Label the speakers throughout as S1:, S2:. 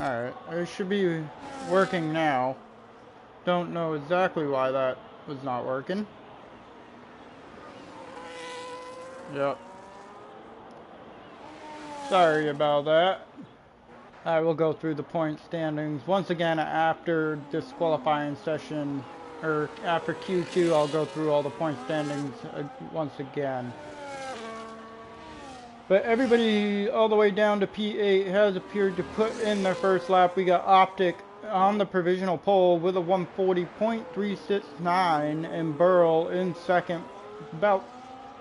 S1: Alright, it should be working now. Don't know exactly why that was not working. Yep. Sorry about that. I will go through the point standings once again after this qualifying session, or after Q2. I'll go through all the point standings once again. But everybody all the way down to P8 has appeared to put in their first lap. We got Optic on the provisional pole with a 140.369 and Burl in second, about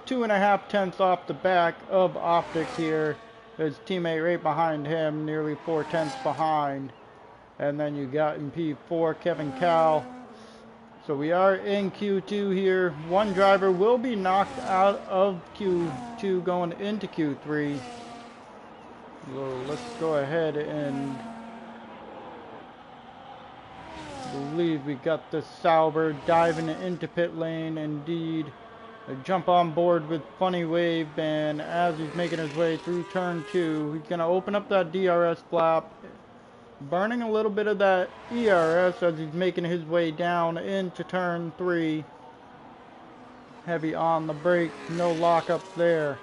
S1: 2.5 tenths off the back of Optic here. His teammate right behind him, nearly 4 tenths behind. And then you got in P4 Kevin Cal. So we are in Q2 here. One driver will be knocked out of Q2 going into Q3. So let's go ahead and believe we got the Sauber diving into pit lane. Indeed, a jump on board with Funny Wave Band as he's making his way through turn 2. He's going to open up that DRS flap, burning a little bit of that ERS as he's making his way down into turn 3. Heavy on the brake, no lockup there.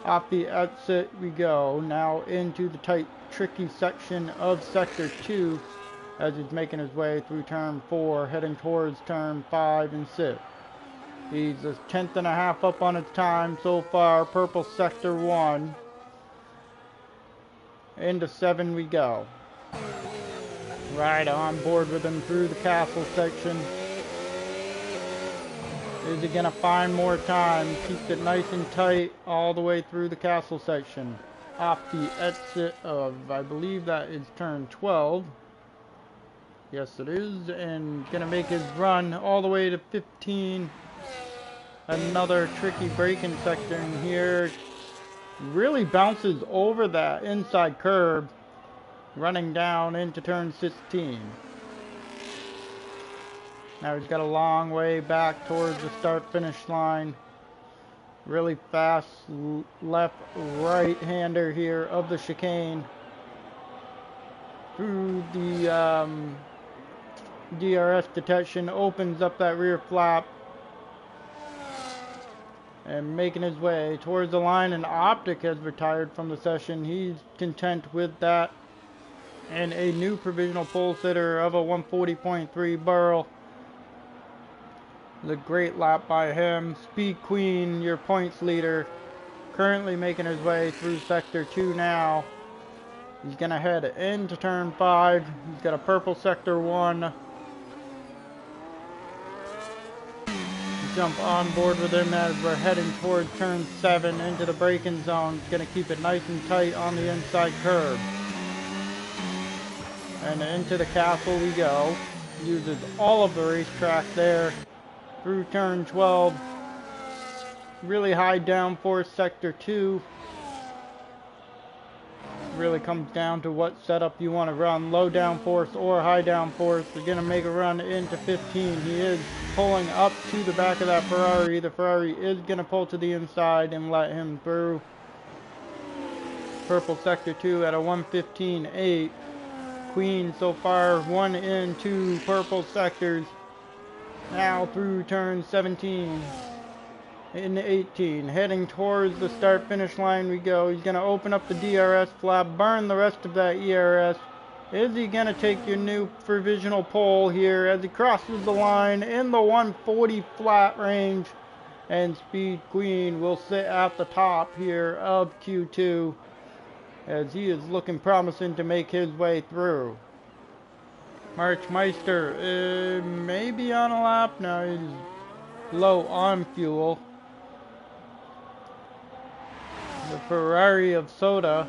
S1: Off the exit we go, now into the tight, tricky section of sector 2 as he's making his way through turn 4, heading towards turn 5 and 6. He's a 10th and a half up on his time so far. Purple sector 1. Into 7 we go. Right on board with him through the castle section. Is he going to find more time? Keeps it nice and tight all the way through the castle section. Off the exit of, I believe that is turn 12. Yes it is. And going to make his run all the way to 15. Another tricky braking section here. Really bounces over that inside curb, running down into turn 16. Now he's got a long way back towards the start-finish line. Really fast left right-hander here of the chicane. Through the DRS detection, opens up that rear flap. And making his way towards the line, and Optic has retired from the session. He's content with that. And a new provisional pole sitter of a 140.3 Burl. The great lap by him. Speed Queen, your points leader, currently making his way through sector 2 now. He's going to head into turn 5. He's got a purple sector 1. Jump on board with him as we're heading towards turn 7 into the braking zone. It's going to keep it nice and tight on the inside curve. And into the castle we go. Uses all of the racetrack there through turn 12. Really high downforce sector 2. Really comes down to what setup you want to run, low downforce or high downforce. We're going to make a run into 15. He is pulling up to the back of that Ferrari. The Ferrari is going to pull to the inside and let him through. Purple sector 2 at a 1:15.8. Queen so far 1 and 2 purple sectors. Now through turn 17. In 18, heading towards the start-finish line we go. He's going to open up the DRS flap, burn the rest of that ERS. Is he going to take your new provisional pole here as he crosses the line in the 140 flat range? And Speed Queen will sit at the top here of Q2 as he is looking promising to make his way through. Marchmeister may be on a lap. Now he's low on fuel. The Ferrari of Soda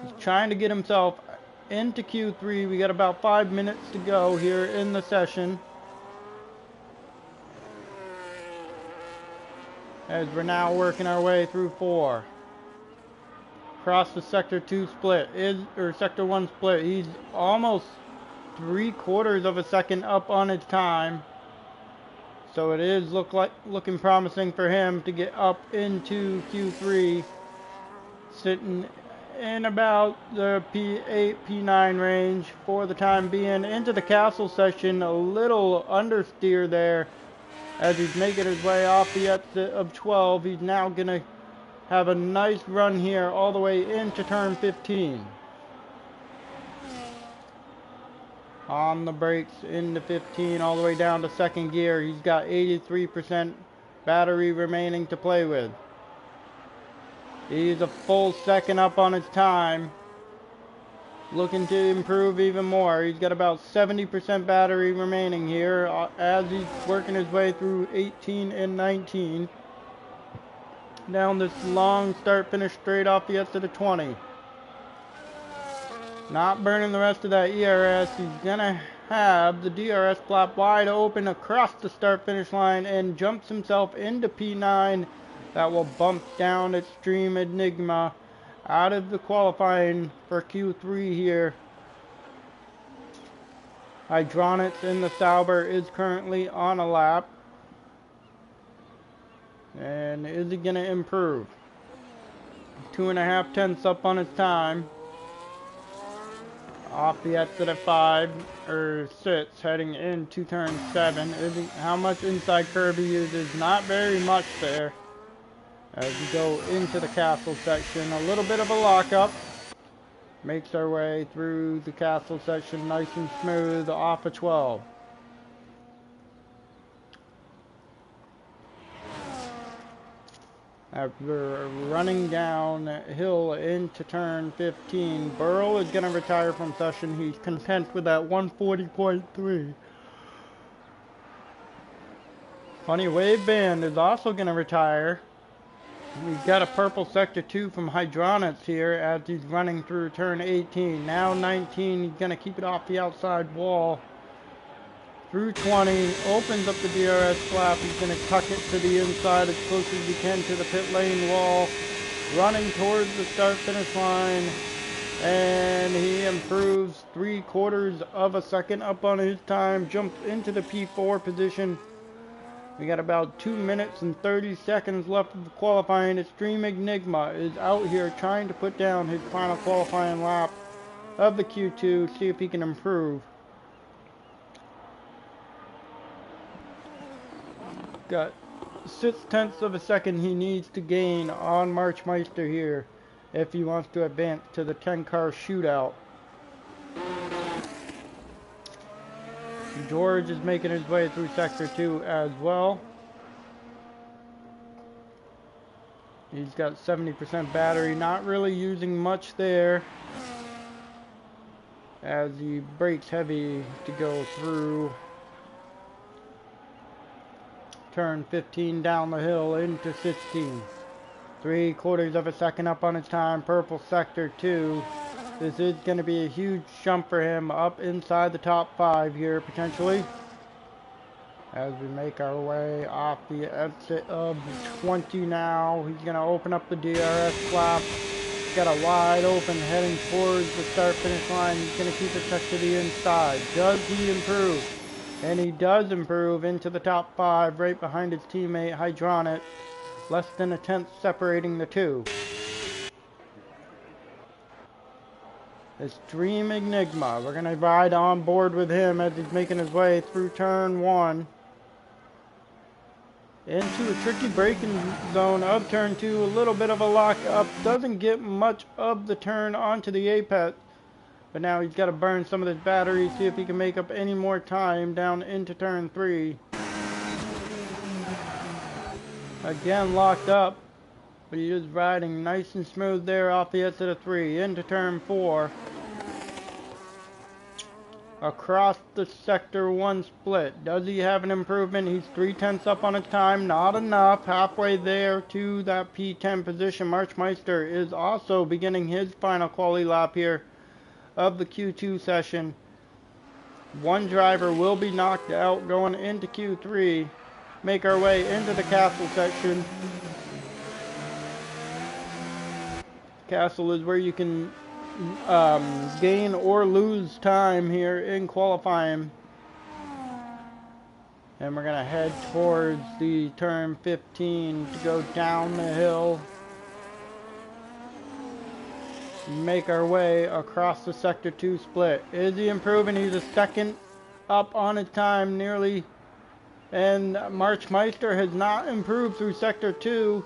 S1: is trying to get himself into Q3. We got about 5 minutes to go here in the session. As we're now working our way through 4. Across the sector 2 split, or sector 1 split. He's almost 3/4 of a second up on his time. So it is looking promising for him to get up into Q3. Sitting in about the P8, P9 range for the time being. Into the castle section, a little understeer there as he's making his way off the exit of 12. He's now going to have a nice run here all the way into turn 15. On the brakes into 15 all the way down to second gear. He's got 83% battery remaining to play with. He's a full second up on his time. Looking to improve even more. He's got about 70% battery remaining here as he's working his way through 18 and 19. Down this long start-finish straight off the exit of 20. Not burning the rest of that ERS. He's gonna have the DRS flap wide open across the start-finish line and jumps himself into P9. That will bump down Extreme Enigma out of the qualifying for Q3 here. Hydronics in the Sauber is currently on a lap. And is he going to improve? 2.5 tenths up on his time. Off the exit of 5 or 6, heading into turn 7. How much inside curb he uses? Not very much there. As we go into the castle section, a little bit of a lockup. Makes our way through the castle section nice and smooth off of 12. After running downhill into turn 15, Burrow is going to retire from session. He's content with that 140.3. Funny Wave Band is also going to retire. We've got a purple sector 2 from Hydronics here as he's running through turn 18. Now 19, he's going to keep it off the outside wall. Through 20, opens up the DRS flap. He's going to tuck it to the inside as close as he can to the pit lane wall. Running towards the start-finish line. And he improves 3/4 of a second up on his time. Jumps into the P4 position. We got about 2 minutes and 30 seconds left of the qualifying. Extreme Enigma is out here trying to put down his final qualifying lap of the Q2. See if he can improve. Got 6/10 of a second he needs to gain on Marchmeister here if he wants to advance to the 10-car shootout. George is making his way through sector 2 as well. He's got 70% battery, not really using much there as he brakes heavy to go through turn 15 down the hill into 16. 3/4 of a second up on his time. Purple sector 2. This is going to be a huge jump for him up inside the top 5 here potentially. As we make our way off the exit of 20 now. He's going to open up the DRS flap. He's got a wide open heading towards the start finish line. He's going to keep it tucked to the inside. Does he improve? And he does improve into the top 5 right behind his teammate Hydronic. Less than a tenth separating the two. Extreme Enigma. We're going to ride on board with him as he's making his way through turn 1. Into a tricky braking zone of turn 2. A little bit of a lock up. Doesn't get much of the turn onto the apex. But now he's got to burn some of this battery. See if he can make up any more time down into turn 3. Again locked up. But he is riding nice and smooth there off the exit of 3. Into turn 4. Across the sector 1 split. Does he have an improvement? He's 3/10 up on his time. Not enough. Halfway there to that P10 position. Marchmeister is also beginning his final quali lap here of the Q2 session. One driver will be knocked out going into Q3. Make our way into the castle section. Castle is where you can gain or lose time here in qualifying. And we're going to head towards the turn 15 to go down the hill. make our way across the Sector 2 split. Is he improving? He's a second up on his time nearly. And Marchmeister has not improved through Sector 2.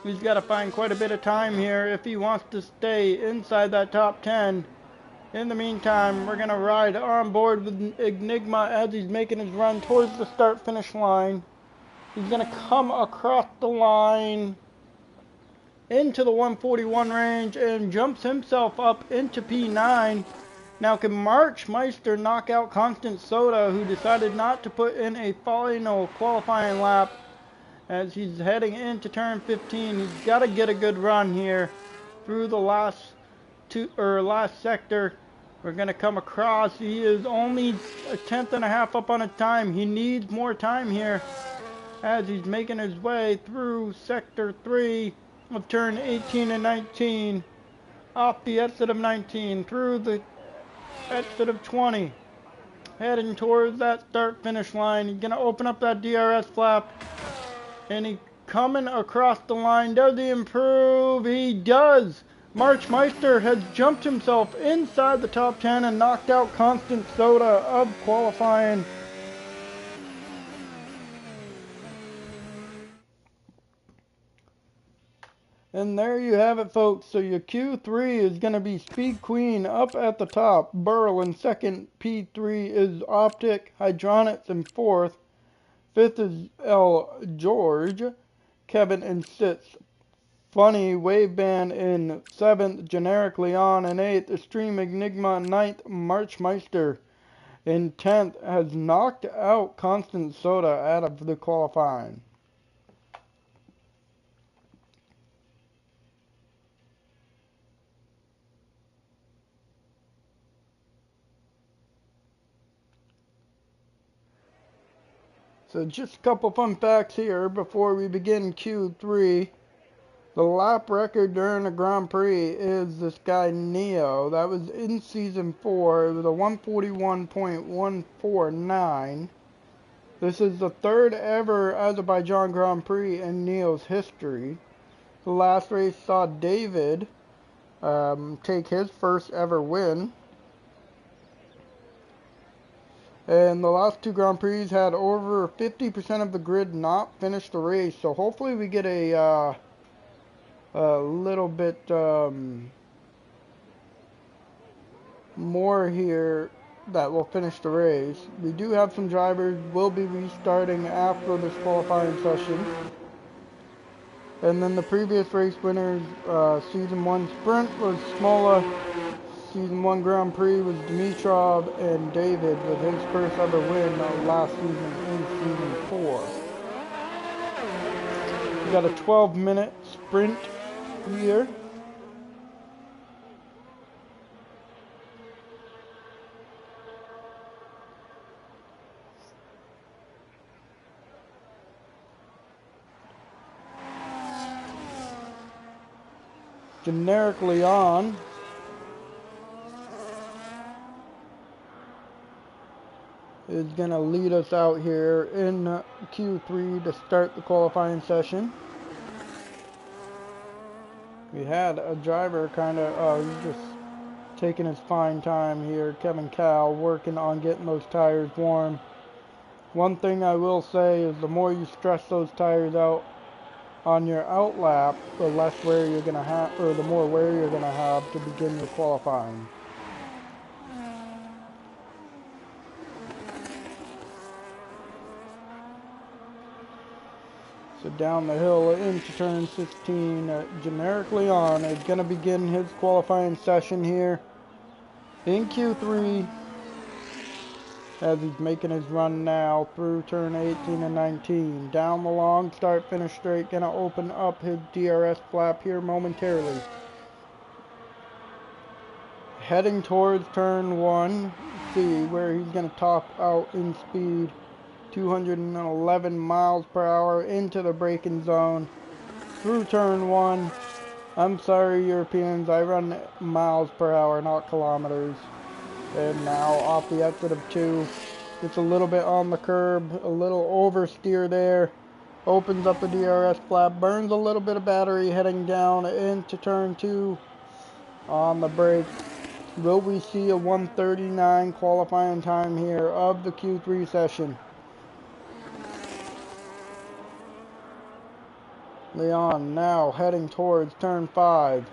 S1: He's got to find quite a bit of time here if he wants to stay inside that top 10. In the meantime, we're going to ride on board with Enigma as he's making his run towards the start-finish line. He's going to come across the line into the 141 range and jumps himself up into P9. Now, can Marchmeister knock out Constant Soda, who decided not to put in a final qualifying lap as he's heading into turn 15? He's got to get a good run here through the last sector. We're going to come across. He is only a tenth and a half up on his time. He needs more time here as he's making his way through Sector 3 of turn 18 and 19, off the exit of 19, through the exit of 20, heading towards that start-finish line. He's going to open up that DRS flap, and he coming across the line. Does he improve? He does! Marchmeister has jumped himself inside the top 10 and knocked out Constant Soda of qualifying. And there you have it, folks. So your Q3 is going to be Speed Queen up at the top. Burl in second. P3 is Optic. Hydronics in fourth. Fifth is L. George. Kevin in sixth. Funny Waveband in seventh. Generic Leon in eighth. Extreme Enigma in ninth. Marchmeister in 10th has knocked out Constant Soda out of the qualifying. So just a couple fun facts here before we begin Q3. The lap record during the Grand Prix is this guy Neo. That was in Season 4. It was a 141.149. This is the third ever Azerbaijan Grand Prix in Neo's history. The last race saw David take his first ever win. And the last two Grand Prix had over 50% of the grid not finish the race. So hopefully we get a little bit more here that will finish the race. We do have some drivers will be restarting after this qualifying session. And then the previous race winners, Season 1 Sprint was Smola. Season 1 Grand Prix was Dimitrov, and David with his first ever win last season in Season 4. We got a 12-minute sprint here. Generic Leon is going to lead us out here in Q3 to start the qualifying session. We had a driver kind of, he's just taking his fine time here. Kevin Cal working on getting those tires warm. One thing I will say is the more you stress those tires out on your out lap, the less wear you're going to have, or the more wear you're going to have to begin your qualifying. So down the hill into turn 16, Generic Leon is going to begin his qualifying session here in Q3 as he's making his run now through turn 18 and 19. Down the long start finish straight, going to open up his DRS flap here momentarily. Heading towards turn 1, see where he's going to top out in speed. 211 miles per hour into the braking zone through turn 1. I'm sorry, Europeans, I run miles per hour, not kilometers. And now off the exit of 2, it's a little bit on the curb, a little oversteer there. Opens up the DRS flap, burns a little bit of battery heading down into turn 2. on the brakes. Will we see a 1:39 qualifying time here of the Q3 session? Leon now heading towards turn 5,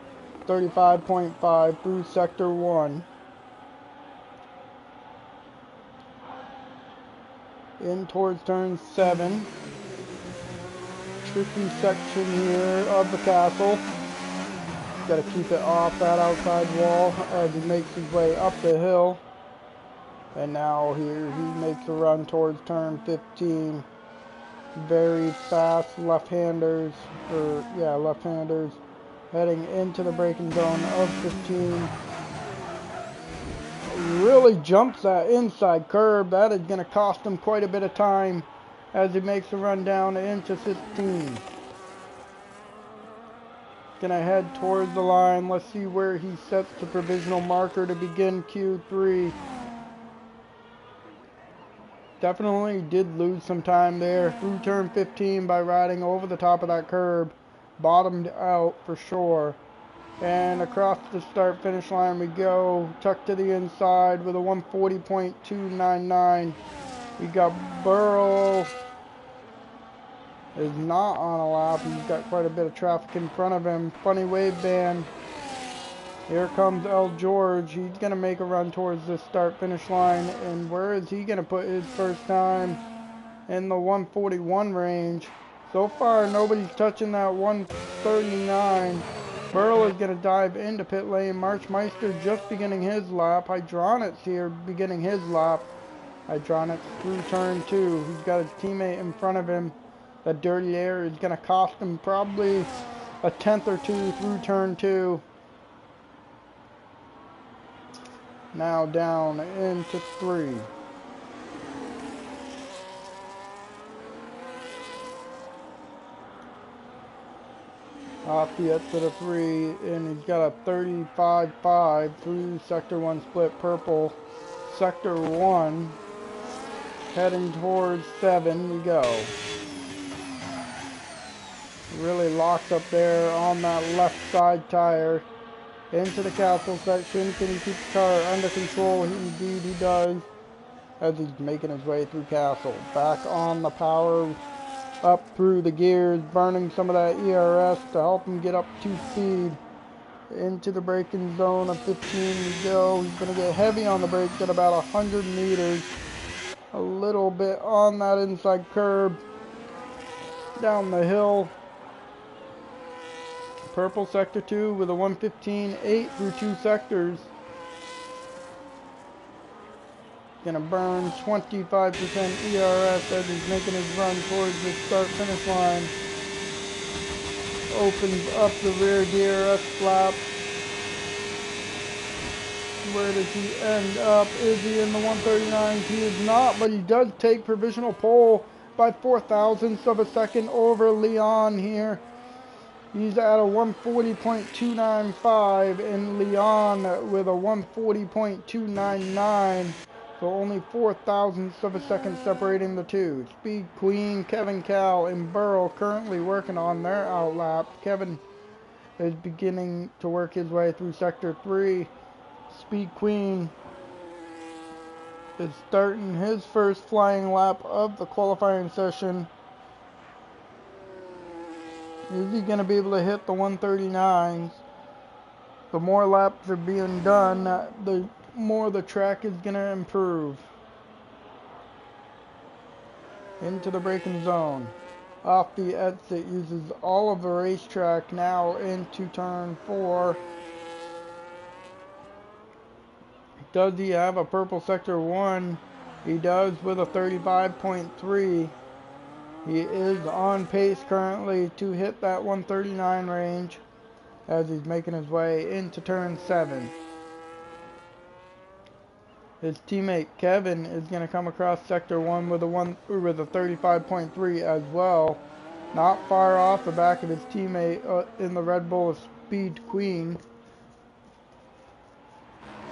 S1: 35.5 through sector 1. In towards turn 7. Tricky section here of the castle. Got to keep it off that outside wall as he makes his way up the hill. And now here he makes a run towards turn 15. Very fast left-handers, left-handers heading into the braking zone of 15. Really jumps that inside curb. That is going to cost him quite a bit of time as he makes a run down into 15. Gonna head towards the line. Let's see where he sets the provisional marker to begin Q3. Definitely did lose some time there through turn 15 by riding over the top of that curb. Bottomed out for sure. And across the start finish line we go. Tucked to the inside with a 140.299. We got Burrow. Is not on a lap. He's got quite a bit of traffic in front of him. Funny wave band. Here comes El George. He's going to make a run towards the start-finish line. And where is he going to put his first time? In the 141 range. So far, nobody's touching that 139. Burl is going to dive into pit lane. Marchmeister just beginning his lap. Hydronics here beginning his lap. Hydronics through turn 2. He's got his teammate in front of him. That dirty air is going to cost him probably a tenth or two through turn 2. Now down into 3. Off the exit of 3, and he's got a 35.5 through sector 1 split purple. Sector 1 heading towards 7 we go. Really locked up there on that left side tire. Into the castle section. Can he keep the car under control? Indeed he does. As he's making his way through castle. Back on the power. Up through the gears. Burning some of that ERS to help him get up to speed. Into the braking zone of 15 we go. He's going to get heavy on the brakes at about 100 meters. A little bit on that inside curb. Down the hill. Purple sector 2 with a 115.8 through 2 sectors. Gonna burn 25% ERS as he's making his run towards the start finish line. Opens up the rear DRS flap. Where does he end up? Is he in the 139s? He is not, but he does take provisional pole by 0.04 of a second over Leon here. He's at a 140.295 and Leon with a 140.299. So only 0.04 of a second separating the two. Speed Queen, Kevin Cal, and Burrow currently working on their outlap. Kevin is beginning to work his way through sector 3. Speed Queen is starting his first flying lap of the qualifying session. Is he going to be able to hit the 139s? The more laps are being done, the more the track is going to improve. Into the braking zone. Off the exit, uses all of the racetrack now into turn 4. Does he have a purple sector 1? He does with a 35.3. He is on pace currently to hit that 139 range as he's making his way into turn 7. His teammate Kevin is going to come across sector 1 with a 35.3 as well. Not far off the back of his teammate in the Red Bull Speed Queen.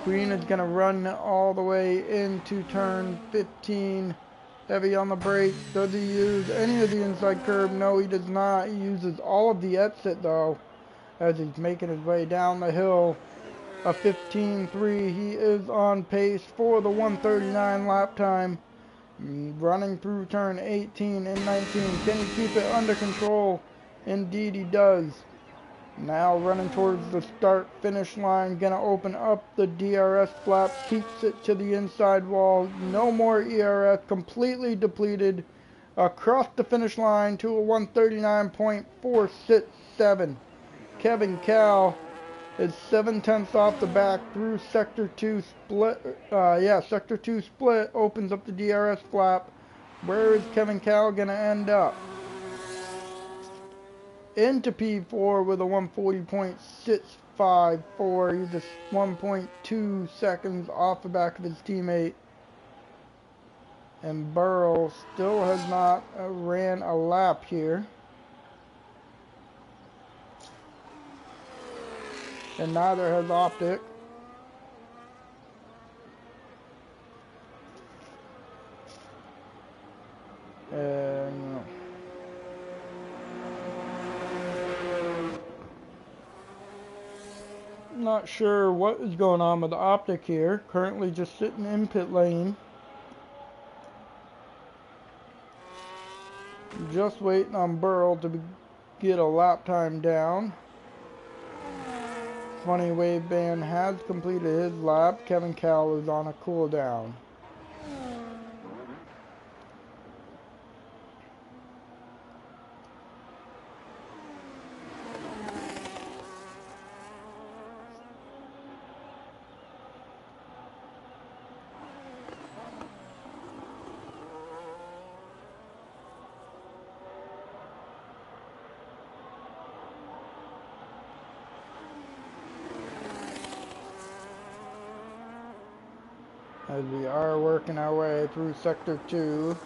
S1: Queen is going to run all the way into turn 15. Heavy on the brakes. Does he use any of the inside curb? No, he does not. He uses all of the exit though as he's making his way down the hill a 15.3. He is on pace for the 139 lap time. Running through turn 18 and 19. Can he keep it under control? Indeed he does. Now running towards the start finish line. Gonna open up the DRS flap. Keeps it to the inside wall. No more ERS. Completely depleted. Across the finish line to a 139.467. Kevin Cal is 7/10 off the back through sector 2 split. Sector 2 split opens up the DRS flap. Where is Kevin Cal gonna end up? Into P4 with a 140.654. He's just 1.2 seconds off the back of his teammate. And Burrow still has not ran a lap here. And neither has Optic. And not sure what is going on with the Optic here. Currently just sitting in pit lane. Just waiting on Burrow to get a lap time down. Funny Wave Band has completed his lap. Kevin Cal is on a cooldown. As we are working our way through Sector 2.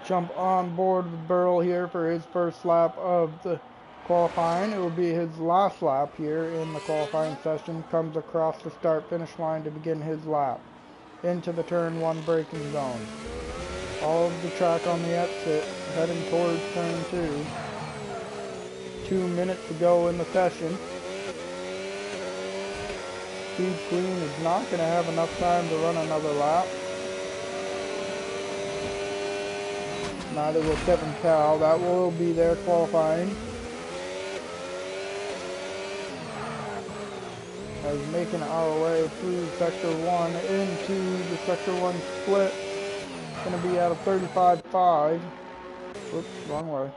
S1: Jump on board with Burl here for his first lap of the qualifying. It will be his last lap here in the qualifying session. Comes across the start-finish line to begin his lap. Into the turn 1 braking zone. All of the track on the exit, heading towards turn 2. 2 minutes to go in the session. Speed Queen is not going to have enough time to run another lap. Neither will Kevin Cal. That will be their qualifying. As making our way through Sector 1 into the Sector 1 split. Going to be at a 35.5. Oops, wrong way.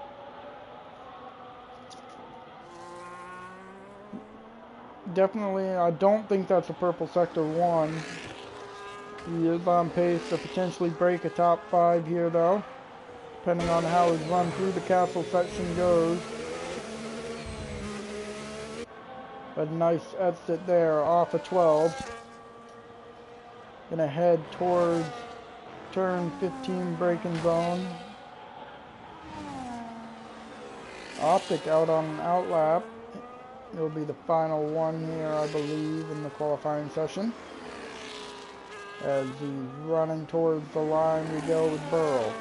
S1: Definitely, I don't think that's a purple Sector 1. He is on pace to potentially break a top 5 here though, depending on how his run through the castle section goes. A nice exit there off of 12. Gonna head towards turn 15 braking zone. Optic out on an outlap. It'll be the final one here, I believe, in the qualifying session. As he's running towards the line, we go with Burl.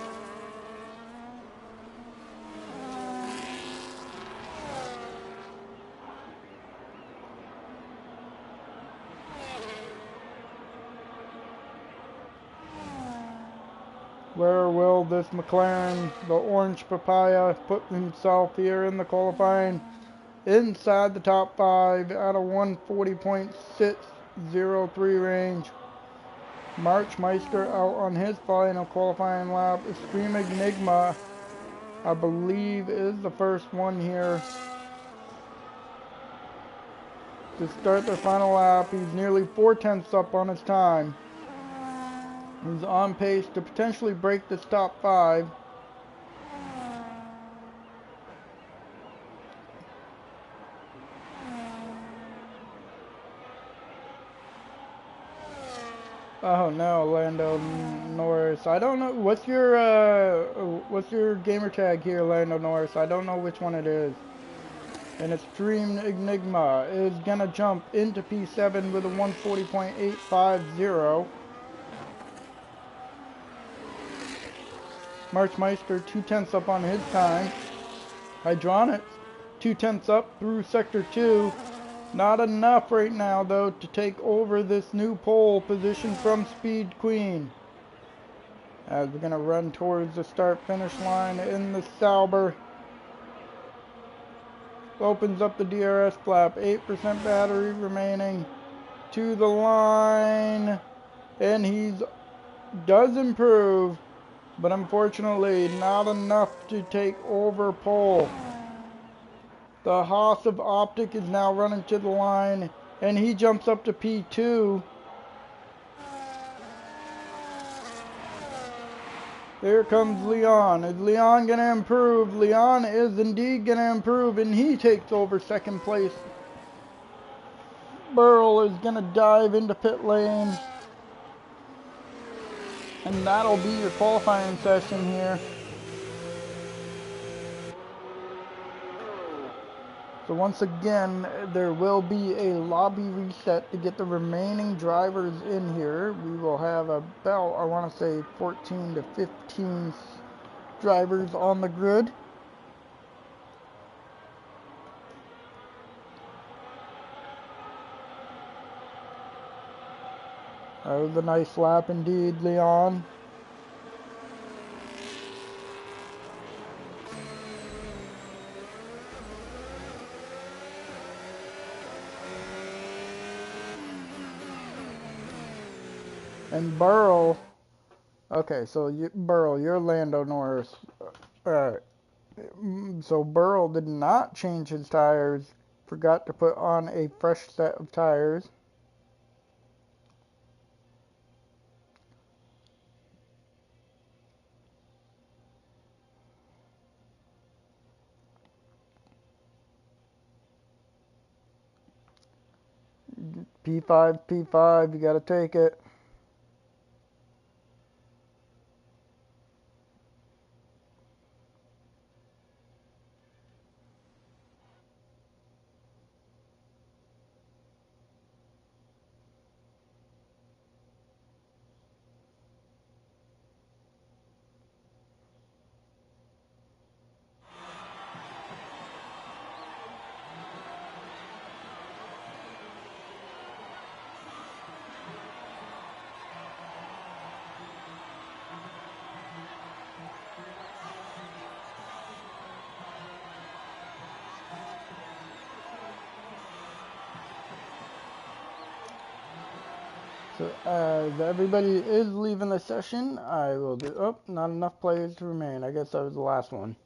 S1: Where will this McLaren, the orange papaya, put himself here in the qualifying? Inside the top 5 at a 140.603 range. Marchmeister out on his final qualifying lap. Extreme Enigma, I believe, is the first one here to start their final lap. He's nearly 4/10 up on his time. He's on pace to potentially break this top 5. Oh no, Lando Norris. I don't know. What's your gamer tag here, Lando Norris? I don't know which one it is. And Extreme Enigma is gonna jump into P7 with a 140.850. Marchmeister 2/10 up on his time. Hydronics 2/10 up through Sector 2. Not enough right now, though, to take over this new pole position from Speed Queen. As we're going to run towards the start-finish line in the Sauber. Opens up the DRS flap. 8% battery remaining. To the line. And he does improve. But unfortunately, not enough to take over pole. The Haas of Optic is now running to the line, and he jumps up to P2. Here comes Leon. Is Leon going to improve? Leon is indeed going to improve, and he takes over second place. Burl is going to dive into pit lane. And that'll be your qualifying session here. So once again, there will be a lobby reset to get the remaining drivers in here. We will have about, I want to say, 14 to 15 drivers on the grid. That was a nice lap indeed, Leon. And Burl, okay, so Burl, you're Lando Norris. Alright, so Burl did not change his tires, forgot to put on a fresh set of tires. P5, you gotta take it. So as everybody is leaving the session, I will do, oh, not enough players to remain. I guess that was the last one.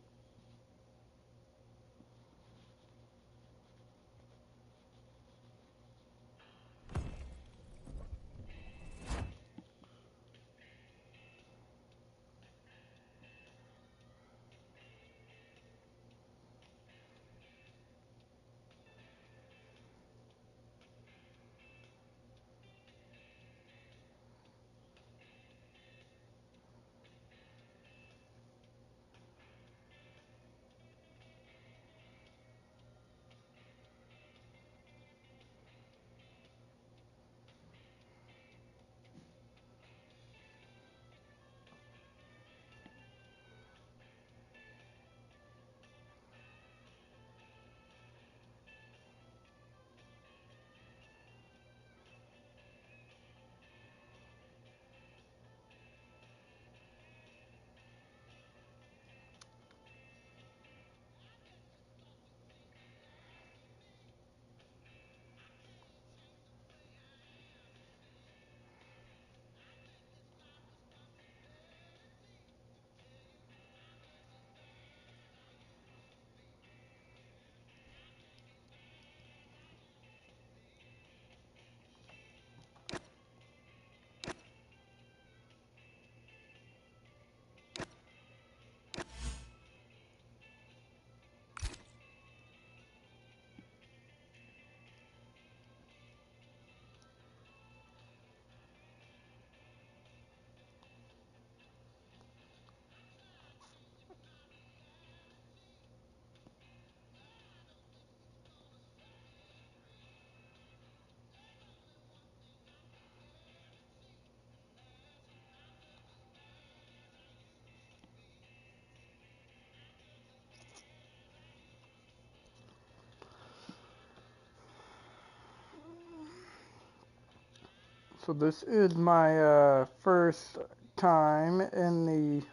S1: So this is my first time in the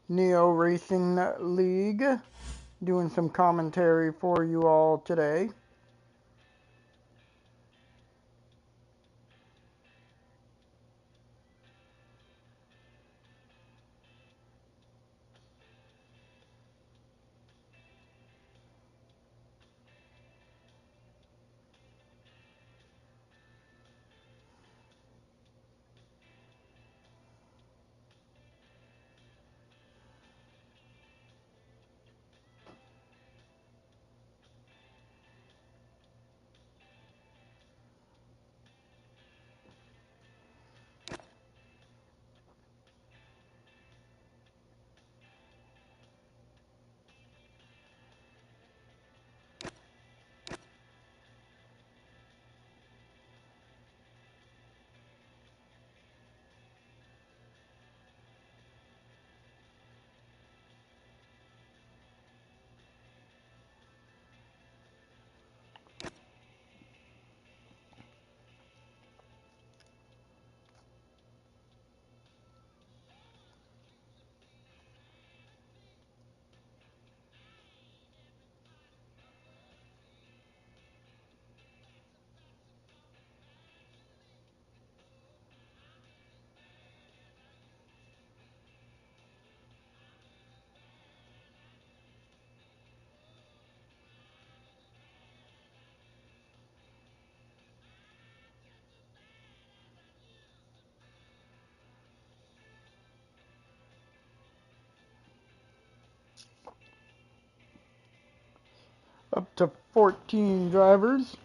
S1: Neo Racing League, doing some commentary for you all today. Up to 14 drivers.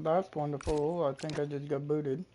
S1: That's wonderful. I think I just got booted.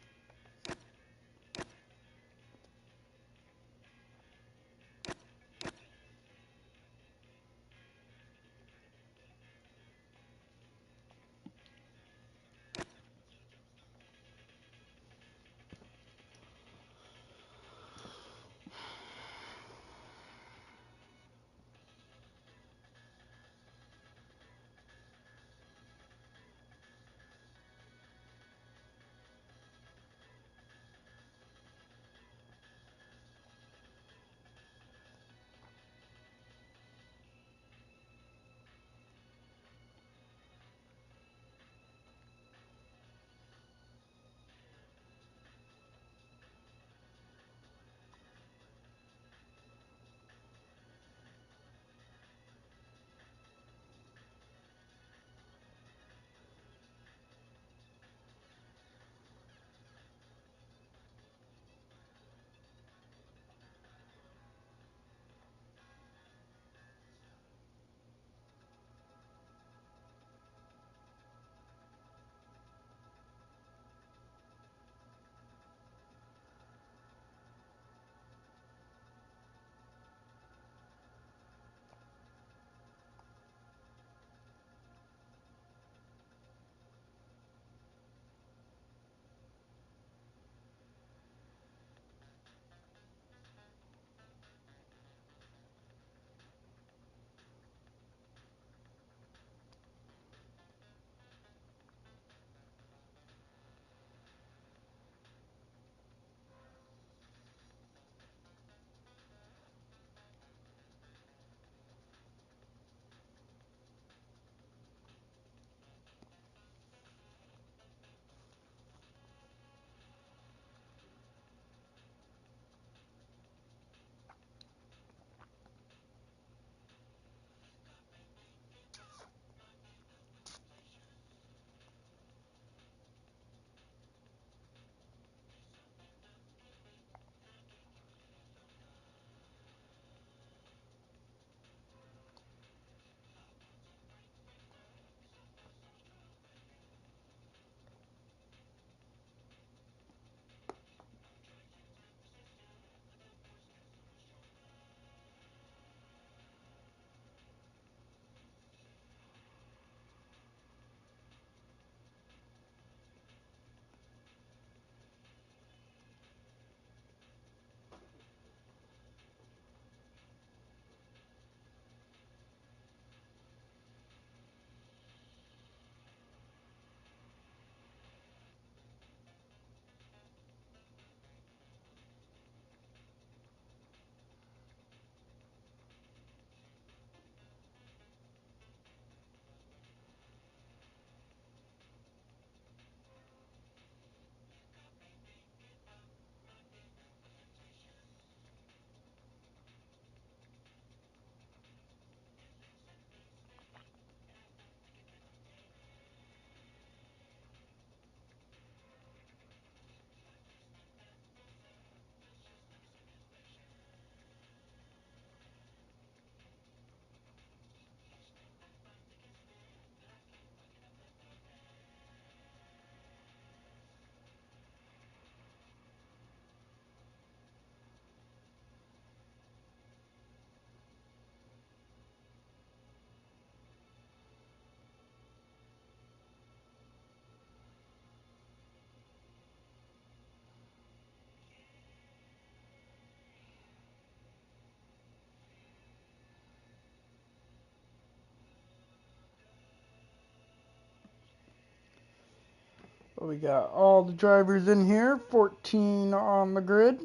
S1: We got all the drivers in here, 14 on the grid.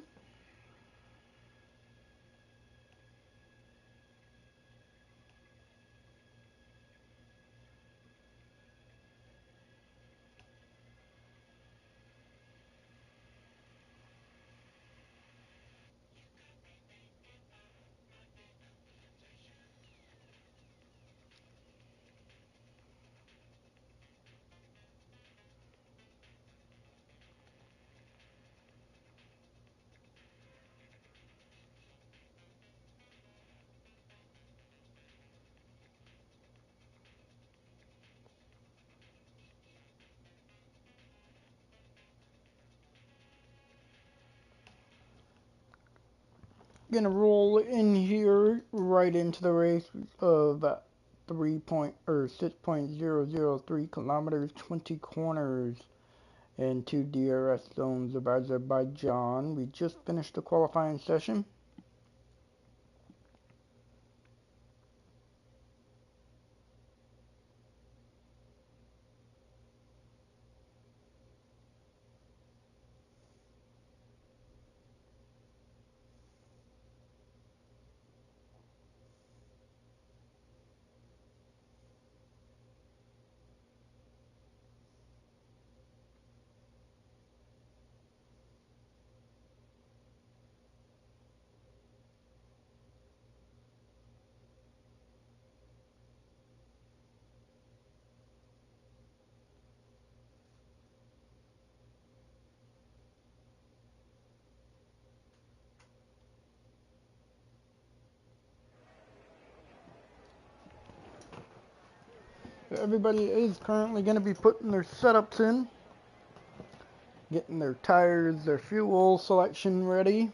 S1: Gonna roll in here right into the race of 6.003 kilometers, 20 corners, and 2 DRS zones of Azerbaijan. We just finished the qualifying session. Everybody is currently going to be putting their setups in, getting their tires, their fuel selection ready.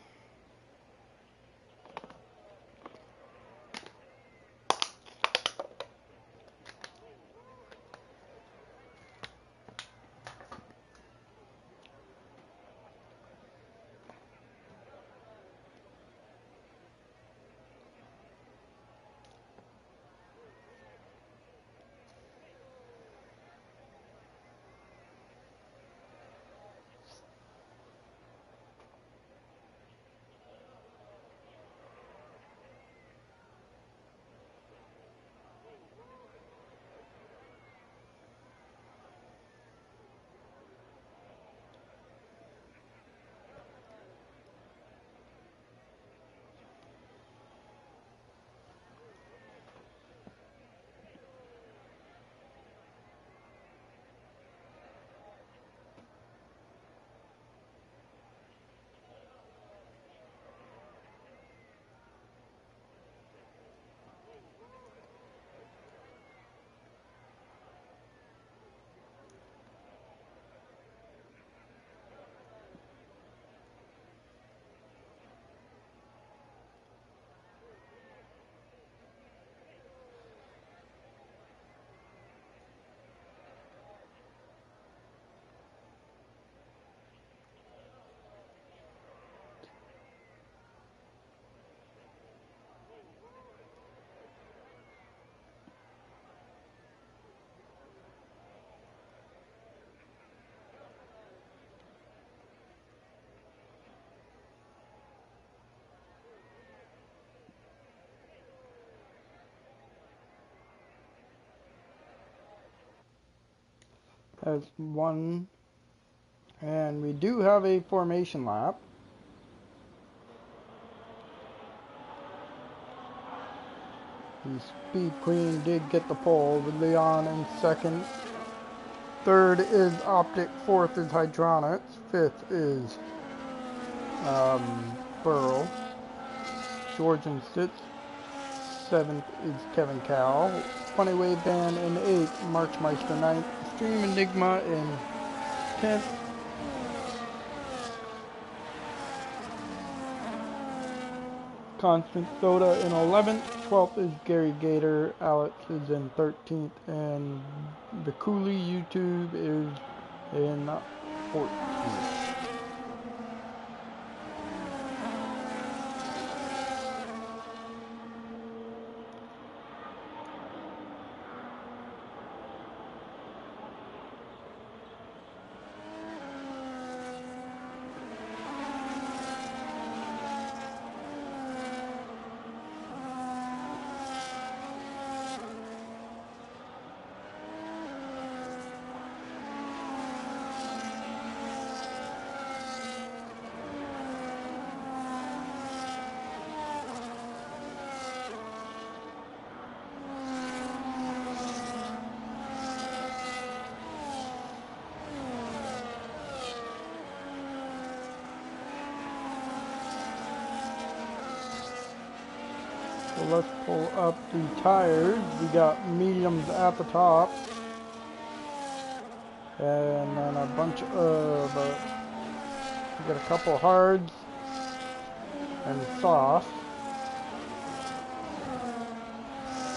S1: That's one, and we do have a formation lap. The Speed Queen did get the pole with Leon in second. Third is Optic. Fourth is Hydronics. Fifth is Burrow. George in sixth. Seventh is Kevin Cowell. Funny Wave Band in eighth. Marchmeister ninth. Stream Enigma in 10th. Constant Soda in 11th. 12th is Gary Gator. Alex is in 13th. And the Cooley YouTube is in 14th. So let's pull up the tires. We got mediums at the top, and then a bunch of we got a couple hards, and soft.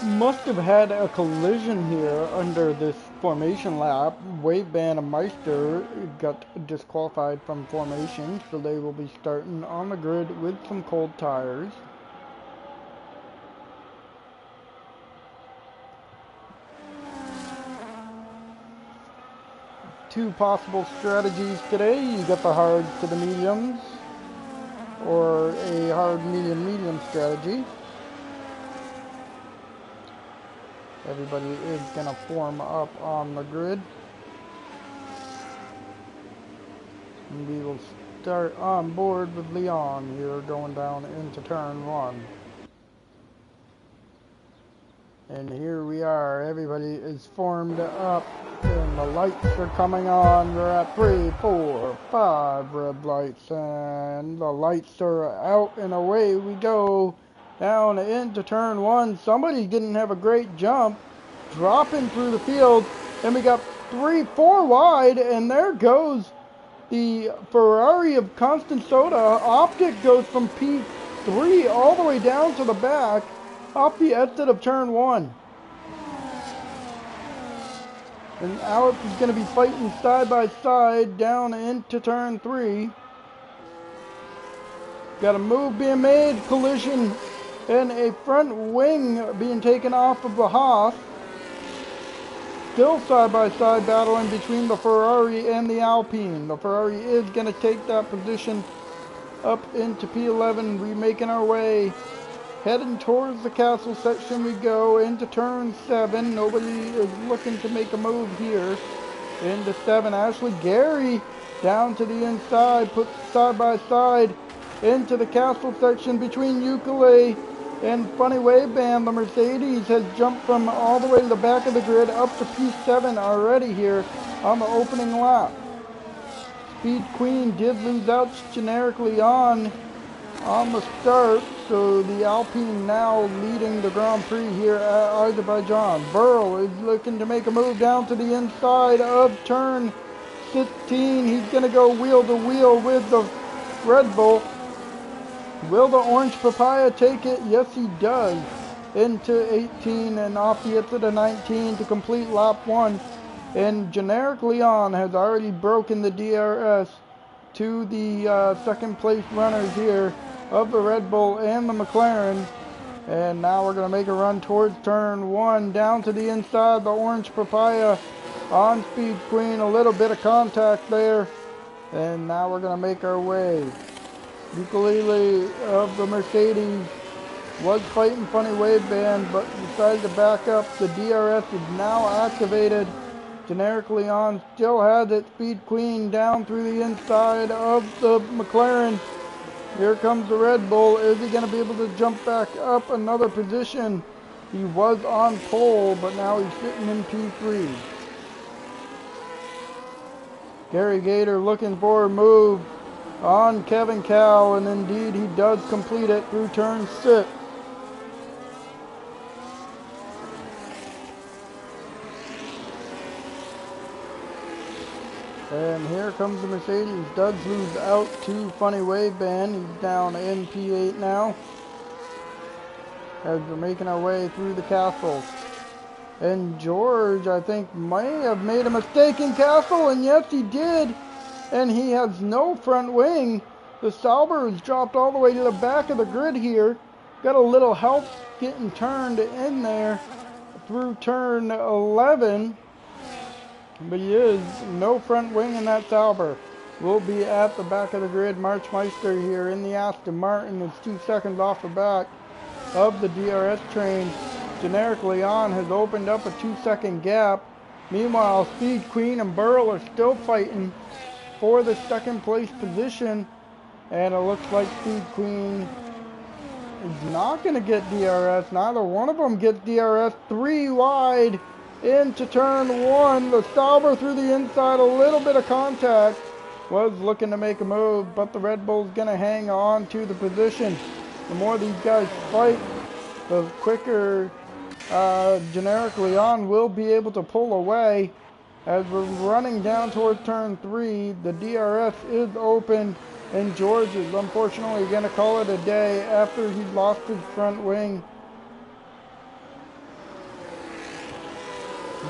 S1: Must have had a collision here under this formation lap. Waveban and Meister got disqualified from formation, so they will be starting on the grid with some cold tires. Two possible strategies today. You got the hards to the mediums, or a hard medium strategy. Everybody is going to form up on the grid. And we will start on board with Leon here going down into turn 1. And here we are. Everybody is formed up and the lights are coming on. We're at 3, 4, 5 red lights and the lights are out and away we go. Down into turn 1. Somebody didn't have a great jump, dropping through the field, and we got 3, 4 wide, and there goes the Ferrari of Constant Soda. Optic goes from P3 all the way down to the back off the exit of turn 1. And Alex is going to be fighting side by side down into turn 3. Got a move being made, collision, and a front wing being taken off of the Haas. Still side-by-side battling between the Ferrari and the Alpine. The Ferrari is going to take that position up into P11. We're making our way. Heading towards the castle section we go into turn 7. Nobody is looking to make a move here. Into 7. Ashley Gary down to the inside. Put side-by-side into the castle section between Ukulele and Funny Waveband. The Mercedes has jumped from all the way to the back of the grid up to P7 already here on the opening lap. Speed Queen did lose out generically on the start, so the Alpine now leading the Grand Prix here at Azerbaijan. Burl is looking to make a move down to the inside of turn 15. He's going to go wheel to wheel with the Red Bull. Will the Orange Papaya take it? Yes, he does. Into 18 and off the exit of 19 to complete lap 1. And Generic Leon has already broken the DRS to the second place runners here of the Red Bull and the McLaren. And now we're going to make a run towards turn 1. Down to the inside, the Orange Papaya on Speed Queen. A little bit of contact there. And now we're going to make our way. Ukulele of the Mercedes was fighting Funny Waveband, but decided to back up. The DRS is now activated. Generic Leon still has it. Speed Queen down through the inside of the McLaren. Here comes the Red Bull. Is he going to be able to jump back up another position? He was on pole, but now he's sitting in P3. Gary Gator looking for a move on Kevin Cow, and indeed he does complete it through turn 6. And here comes the Mercedes. Does lose out to Funny Waveband. He's down in P8 now, as we're making our way through the castle. And George, I think, may have made a mistake in castle, and yes, he did. And he has no front wing. The Sauber is dropped all the way to the back of the grid here. Got a little help getting turned in there through turn 11. But he is no front wing in that Sauber. Will be at the back of the grid. Marchmeister here in the Aston Martin is 2 seconds off the back of the DRS train. Generic Leon has opened up a 2-second gap. Meanwhile, Speed Queen and Burl are still fighting for the second place position, and it looks like Speed Queen is not going to get DRS. Neither one of them gets DRS. 3 wide into turn 1. The Sauber through the inside, a little bit of contact. Was looking to make a move, but the Red Bull's going to hang on to the position. The more these guys fight, the quicker Generic Leon will be able to pull away. As we're running down towards turn 3, the DRS is open, And George is unfortunately going to call it a day after he lost his front wing.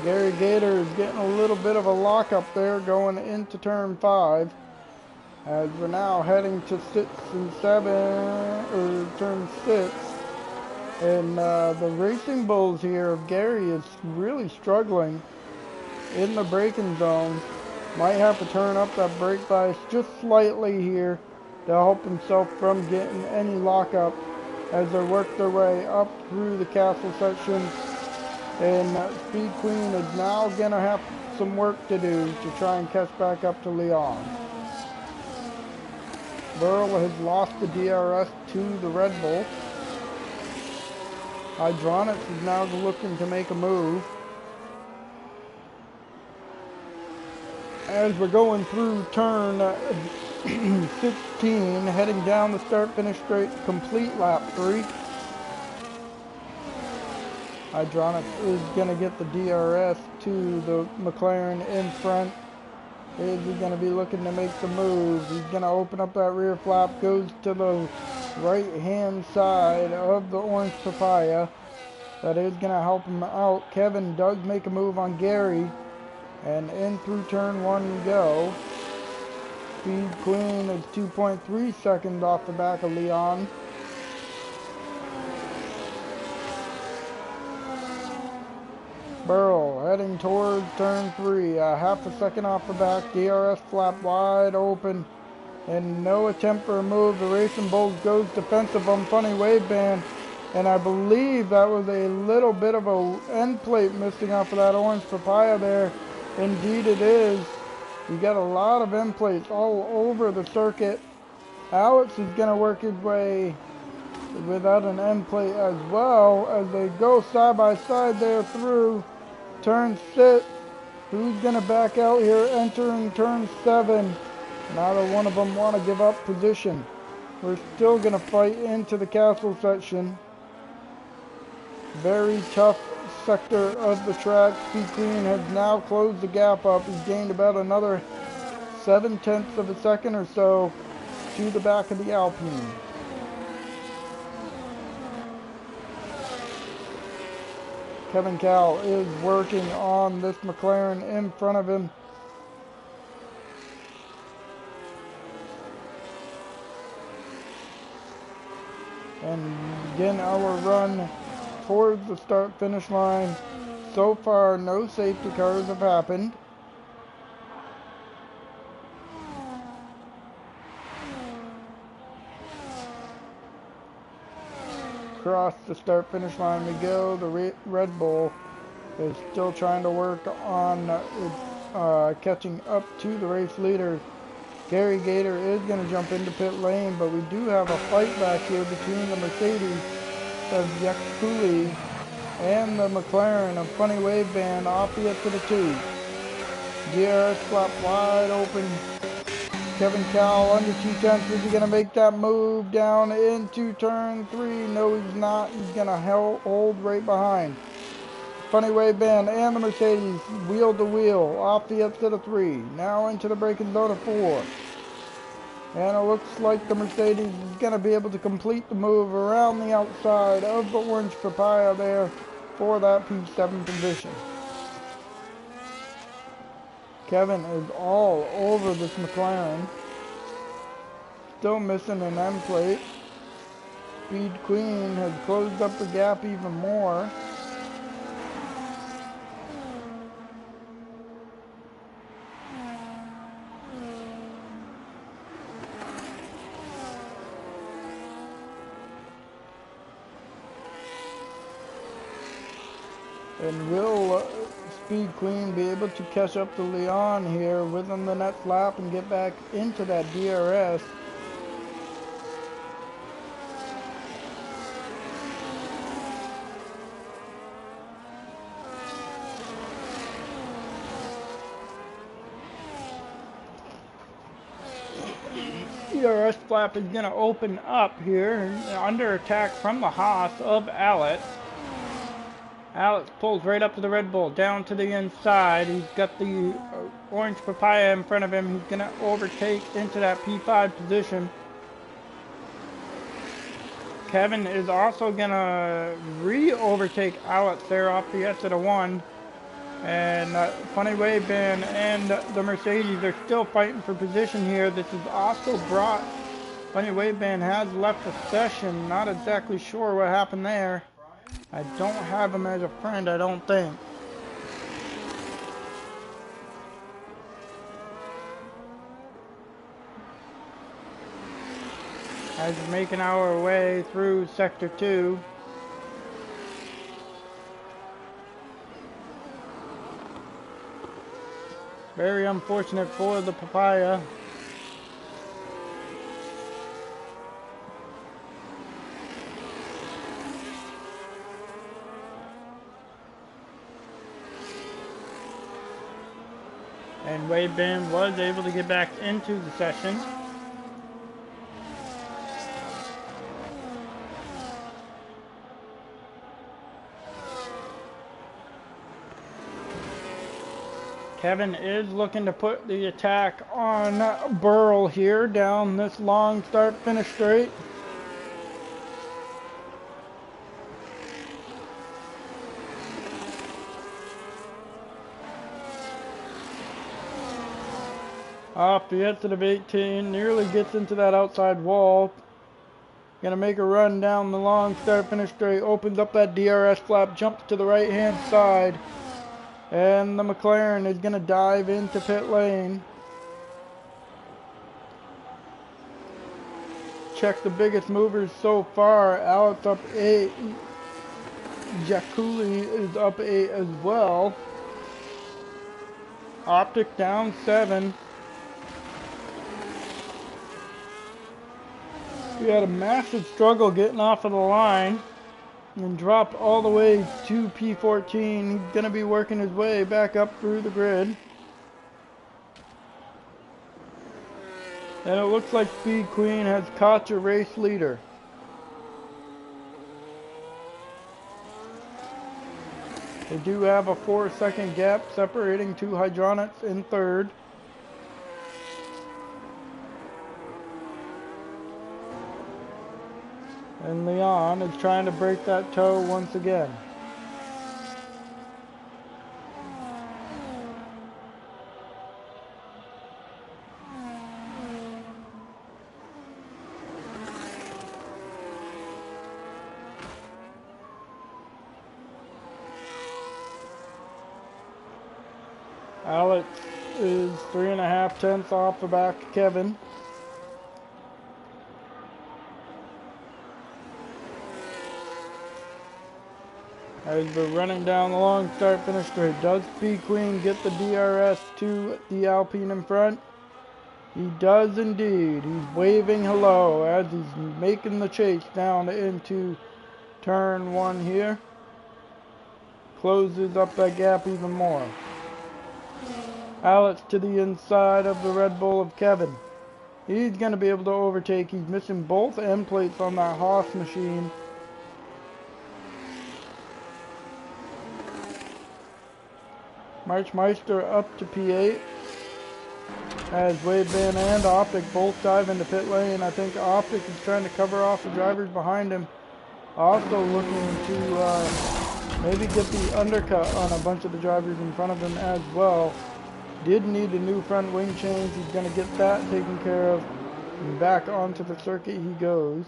S1: Gary Gator is getting a little bit of a lock up there going into turn 5. As we're now heading to 6 and 7, or turn 6. And the Racing Bulls here of Gary is really struggling in the braking zone. Might have to turn up that brake bias just slightly here to help himself from getting any lockup as they work their way up through the castle section. And Speed Queen is now going to have some work to do to try and catch back up to Leon. Burl has lost the DRS to the Red Bull. Hydronics is now looking to make a move. As we're going through turn 16, heading down the start-finish straight, complete lap 3. Hydronics is going to get the DRS to the McLaren in front. Is he going to be looking to make the move? He's going to open up that rear flap, goes to the right-hand side of the orange papaya. That is going to help him out. Kevin does make a move on Gary. And in through turn 1 we go. Speed Queen is 2.3 seconds off the back of Leon. Burl heading towards turn 3, half a second off the back, DRS flap wide open, and no attempt for a move. The Racing Bulls goes defensive on Funny Wave Band, and I believe that was a little bit of a end plate missing off of that orange papaya there. Indeed it is. You got a lot of end plates all over the circuit. Alex is going to work his way without an end plate as well as they go side by side there through turn 6. Who's going to back out here entering turn 7? Neither one of them want to give up position. We're still going to fight into the castle section. Very tough sector of the track. Speed Queen has now closed the gap up. He's gained about another 7/10 of a second or so to the back of the Alpine. Kevin Cal is working on this McLaren in front of him. And begin our run towards the start-finish line. So far, no safety cars have happened. Across the start-finish line we go. The Red Bull is still trying to work on catching up to the race leader. Gary Gator is going to jump into pit lane, but we do have a fight back here between the Mercedes of Jack Cooley and the McLaren of Funny Wave Band off the to the 2. DRS flap wide open. Kevin Cowell under 2/10. Is he going to make that move down into turn 3? No, he's not. He's going to hold right behind. Funny Wave Band and the Mercedes wheel to wheel off the exit of 3. Now into the braking zone of 4. And it looks like the Mercedes is going to be able to complete the move around the outside of the orange papaya there for that P7 position. Kevin is all over this McLaren. Still missing an end plate. Speed Queen has closed up the gap even more. And will Speed Queen be able to catch up to Leon here within the next lap and get back into that DRS? DRS flap is going to open up here under attack from the Haas of Alex. Alex pulls right up to the Red Bull, down to the inside. He's got the orange papaya in front of him. He's going to overtake into that P5 position. Kevin is also going to re-overtake Alex there off the exit of 1. And Funny Wave Band and the Mercedes are still fighting for position here. This is also brought. Funny Wave Band has left the session. Not exactly sure what happened there. I don't have him as a friend, I don't think. As we're making our way through Sector 2. Very unfortunate for the papaya. And Wave Band was able to get back into the session. Kevin is looking to put the attack on Burl here down this long start-finish straight. Off the exit of 18, nearly gets into that outside wall. Gonna make a run down the long start-finish straight, opens up that DRS flap, jumps to the right-hand side. And the McLaren is going to dive into pit lane. Check the biggest movers so far. Alex up 8. Jaculi is up 8 as well. Optic down 7. We had a massive struggle getting off of the line. And dropped all the way to P14. He's going to be working his way back up through the grid. And it looks like Speed Queen has caught your race leader. They do have a 4-second gap separating two Hydronics in third. And Leon is trying to break that toe once again. Alex is 3.5 tenths off the back of Kevin. As we're running down the long start-finish straight, does Speed Queen get the DRS to the Alpine in front? He does indeed. He's waving hello as he's making the chase down into turn 1 here. Closes up that gap even more. Alex to the inside of the Red Bull of Kevin. He's going to be able to overtake. He's missing both end plates on that Haas machine. Marchmeister up to P8 as Wave Band and Optic both dive into pit lane. I think Optic is trying to cover off the drivers behind him. Also looking to maybe get the undercut on a bunch of the drivers in front of him as well. Did need a new front wing change. He's going to get that taken care of. And back onto the circuit he goes.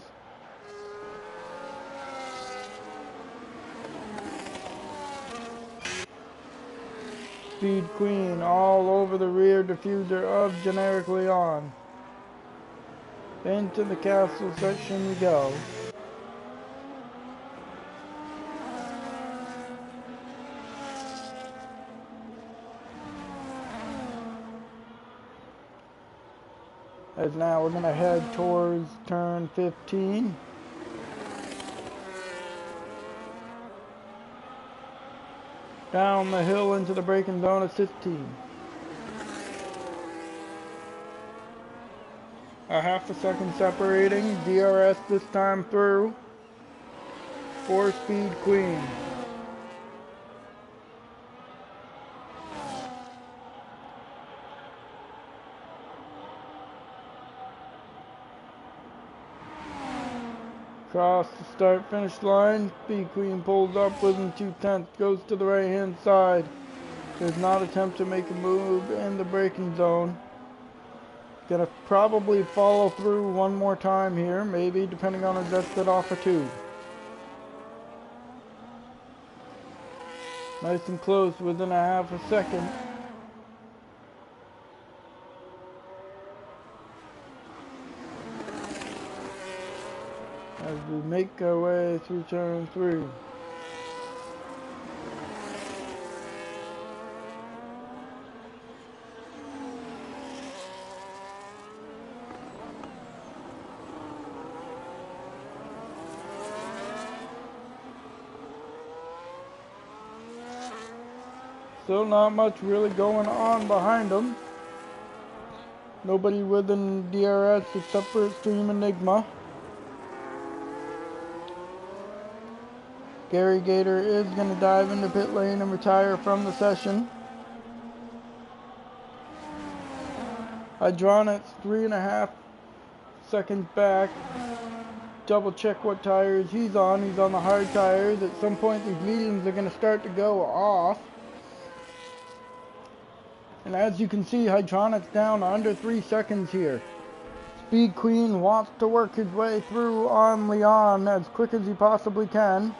S1: Speed Queen all over the rear diffuser of Generic Leon. Into the castle section we go. As now we're going to head towards turn 15. Down the hill into the braking zone of 15. A half a second separating. DRS this time through. For Speed Queen. Across the start-finish line, Speed Queen pulls up within 2/10, goes to the right-hand side. Does not attempt to make a move in the braking zone. Gonna probably follow through one more time here, maybe, depending on his exit off of 2. Nice and close within a half a second. As we make our way through turn 3. Still not much really going on behind them. Nobody within DRS except for Extreme Enigma. Gary Gator is going to dive into pit lane and retire from the session. Hydronics 3.5 seconds back. Double check what tires he's on. He's on the hard tires. At some point these mediums are going to start to go off. And as you can see, Hydronics down under 3 seconds here. Speed Queen wants to work his way through on Leon as quick as he possibly can.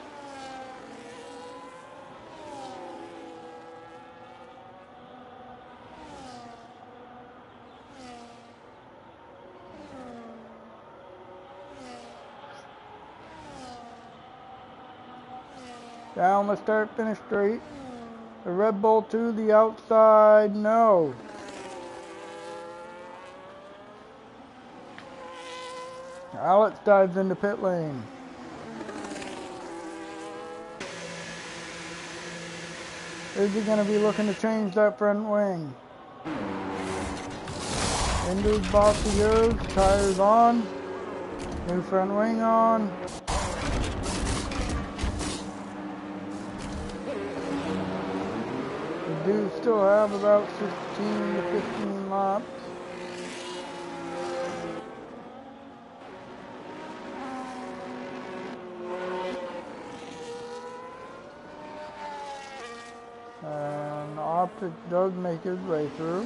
S1: Down the start finish straight. The Red Bull to the outside, no. Alex dives into pit lane. Is he going to be looking to change that front wing? Into his boxy goes, tires on, new front wing on. We do still have about 16 to 15 laps. And Optic does make his way through.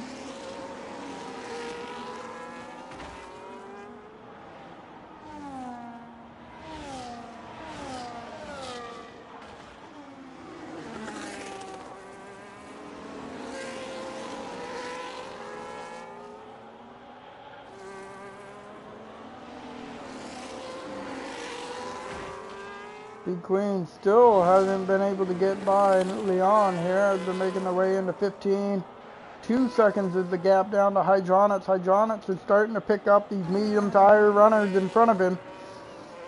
S1: Big Queen still hasn't been able to get by Leon here as they're making their way into 15. 2 seconds is the gap down to Hydronics. Hydronics is starting to pick up these medium tire runners in front of him.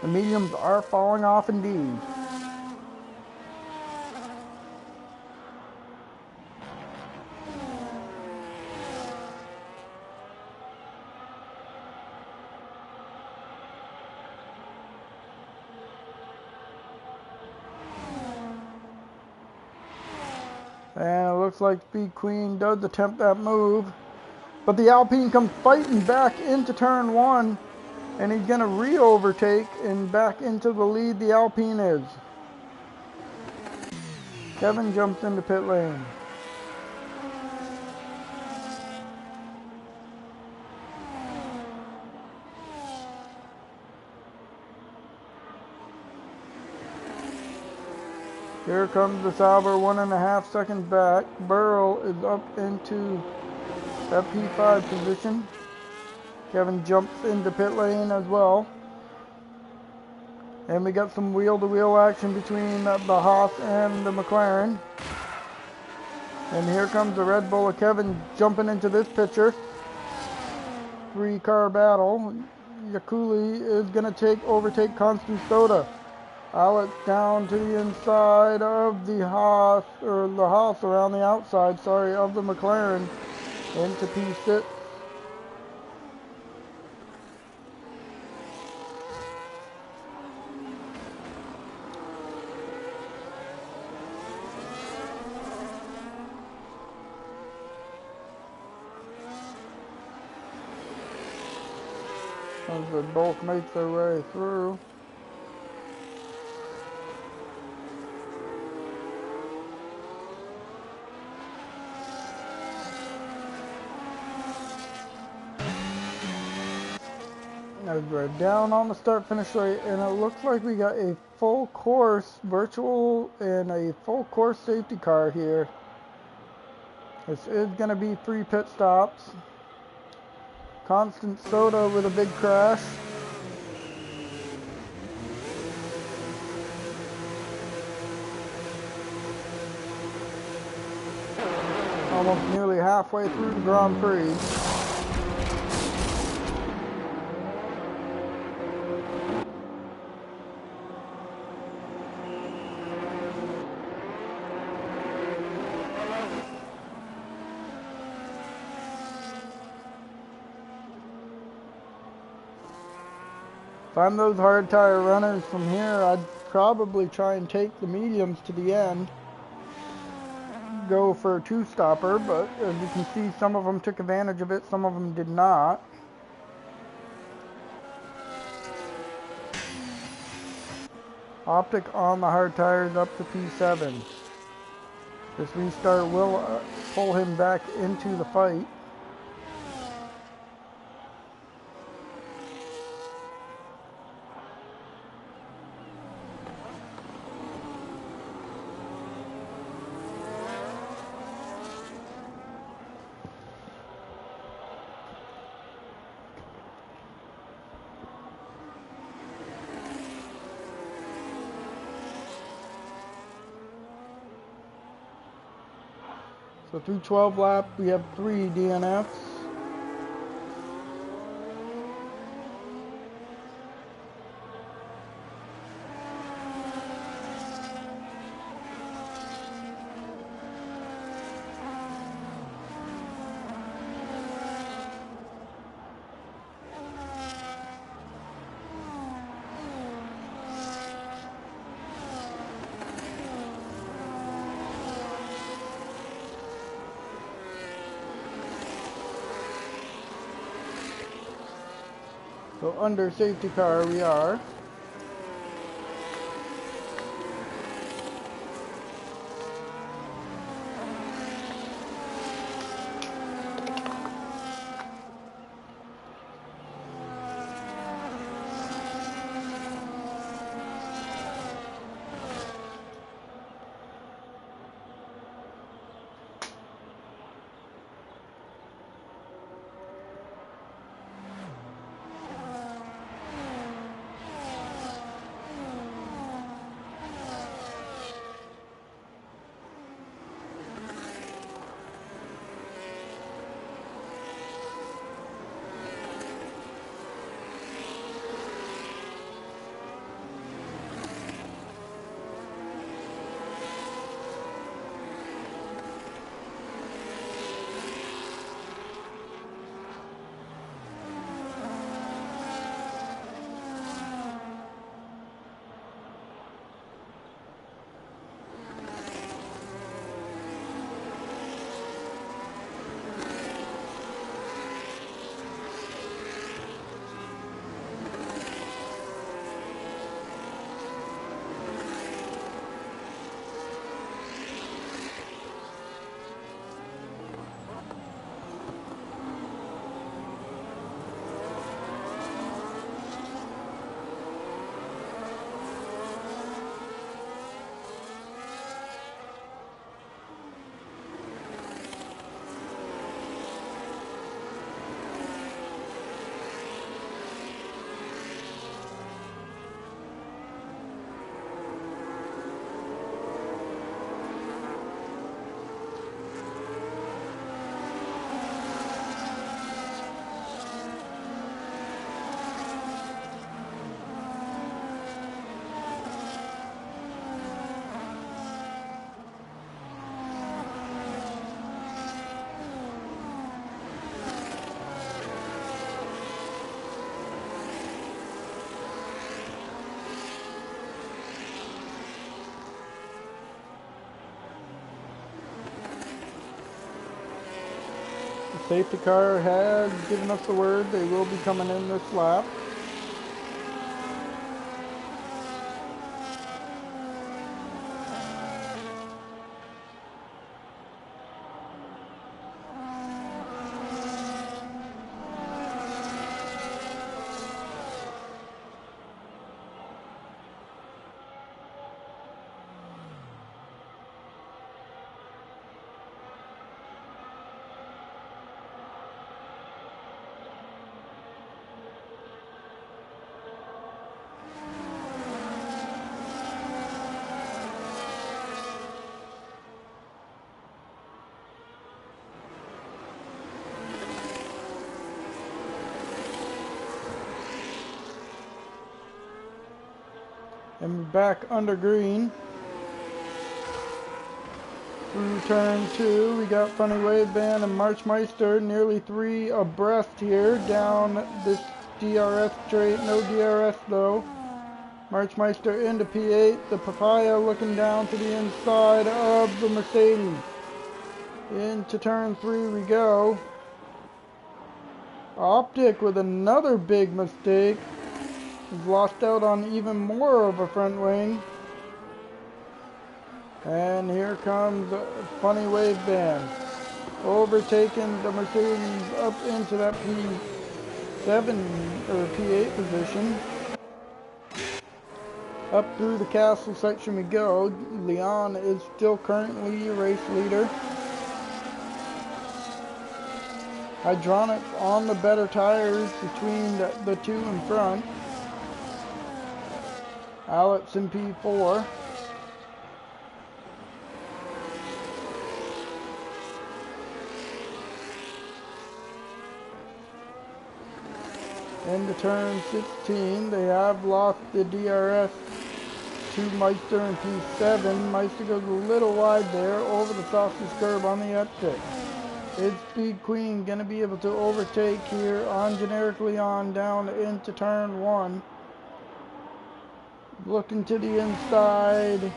S1: The mediums are falling off indeed. And it looks like Speed Queen does attempt that move. But the Alpine comes fighting back into turn 1. And he's going to re-overtake and back into the lead the Alpine is. Kevin jumps into pit lane. Here comes the Sauber 1.5 seconds back. Burrow is up into that P5 position. Kevin jumps into pit lane as well. And we got some wheel-to-wheel action between the Haas and the McLaren. And here comes the Red Bull of Kevin jumping into this picture. 3-car battle. Yakuli is going to overtake Constant Soda. Alex down to the inside of the Haas, or the Haas around the outside, sorry, of the McLaren into P6. As they both make their way through. As we're down on the start-finish rate, and it looks like we got a full course virtual and a full course safety car here. This is going to be 3 pit stops. Constant Soda with a big crash. Almost nearly halfway through the Grand Prix. If I'm those hard tire runners from here, I'd probably try and take the mediums to the end. Go for a 2-stopper, but as you can see, some of them took advantage of it, some of them did not. Optic on the hard tires up to P7. This restart will pull him back into the fight. So through 12 laps, we have 3 DNFs. So under safety car we are. Safety car has given us the word they will be coming in this lap. And back under green. Through turn 2, we got Funny Wave Band and Marchmeister nearly 3 abreast here down this DRS straight. No DRS though. Marchmeister into P8. The Papaya looking down to the inside of the Mercedes. Into turn 3 we go. Optic with another big mistake. He's lost out on even more of a front wing. And here comes Funny Wave Band. Overtaking the Mercedes up into that P7 or P8 position. Up through the castle section we go. Leon is still currently race leader. Hydronic on the better tires between the two in front. Alex in P4. Into turn 16, they have lost the DRS to Meister in P7. Meister goes a little wide there over the softest curb on the exit. Is Speed Queen going to be able to overtake here on Generic Leon down into turn 1? Looking to the inside.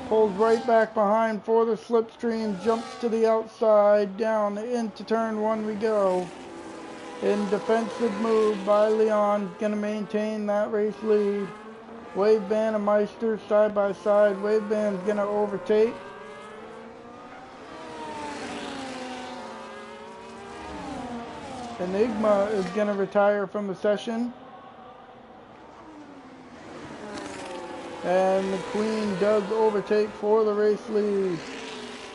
S1: Pulls right back behind for the slipstream. Jumps to the outside. Down into turn 1 we go. In defensive move by Leon. Going to maintain that race lead. Wave Band and Meister side by side. Wave Band's going to overtake. Enigma is going to retire from the session. And the Queen does overtake for the race lead.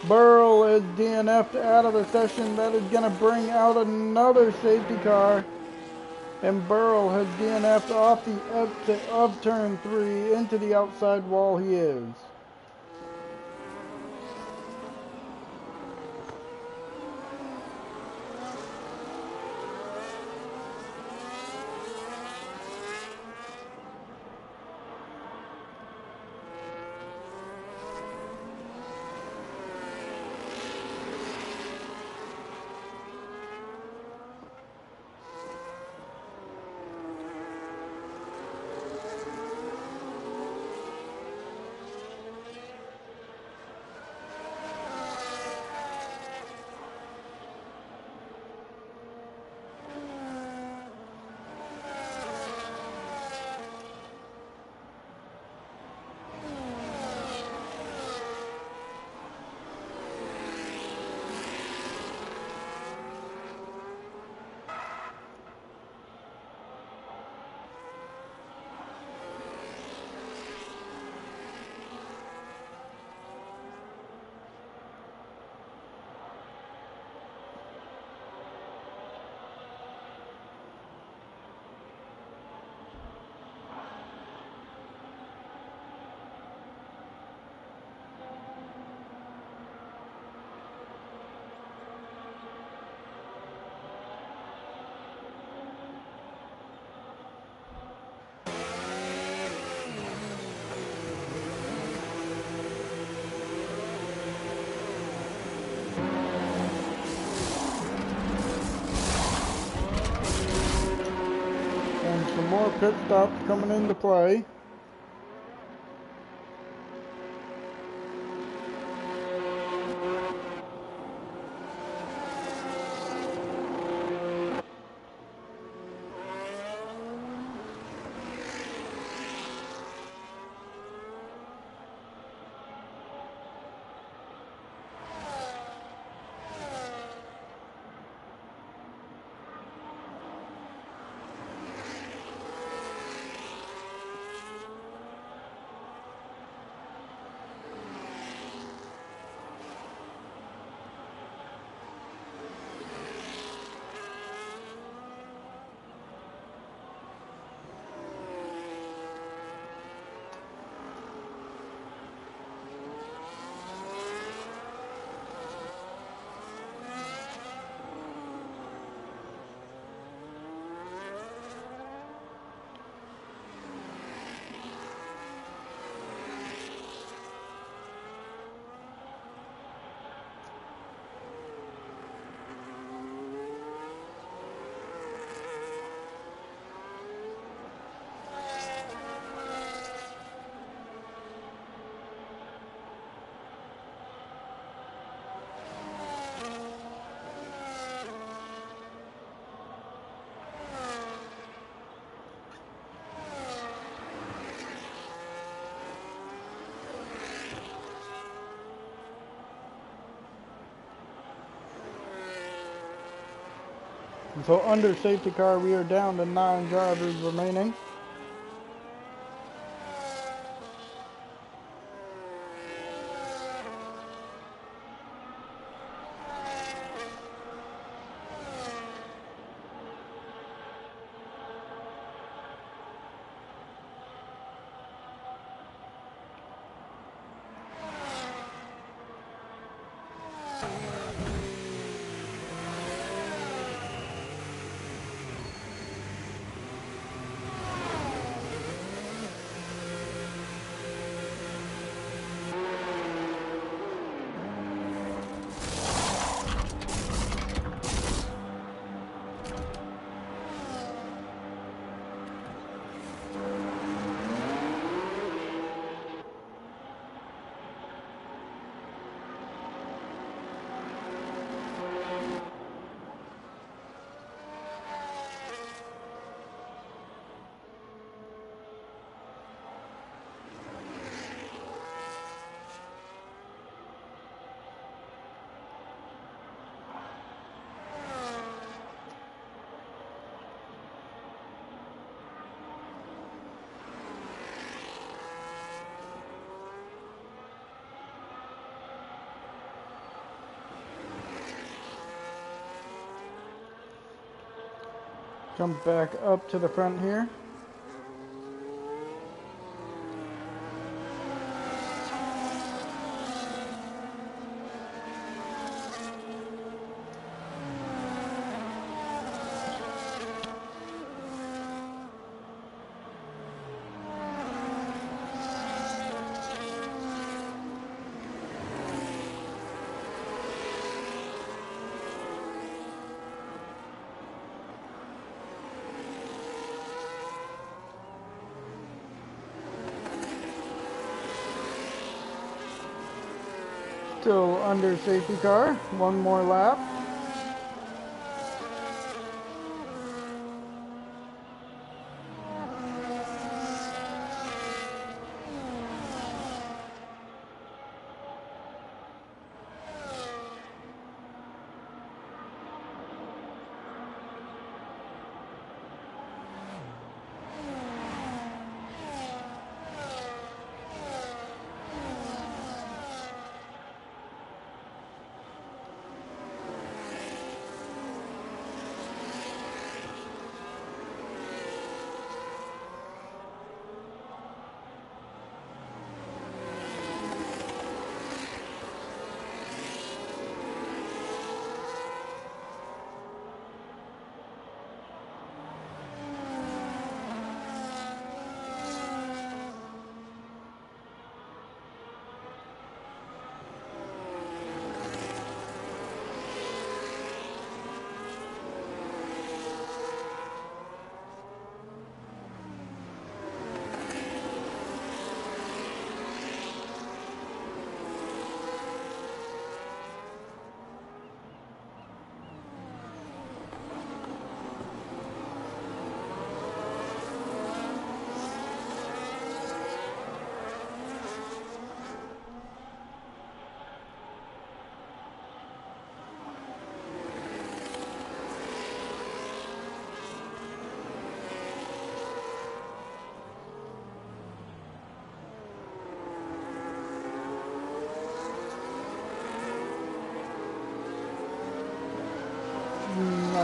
S1: Burl is DNF'd out of the session. That is going to bring out another safety car. And Burl has DNF'd off the exit of turn 3 into the outside wall he is. Some more pit stops coming into play. So under safety car, we are down to 9 drivers remaining. Jump back up to the front here. Still under safety car. One more lap.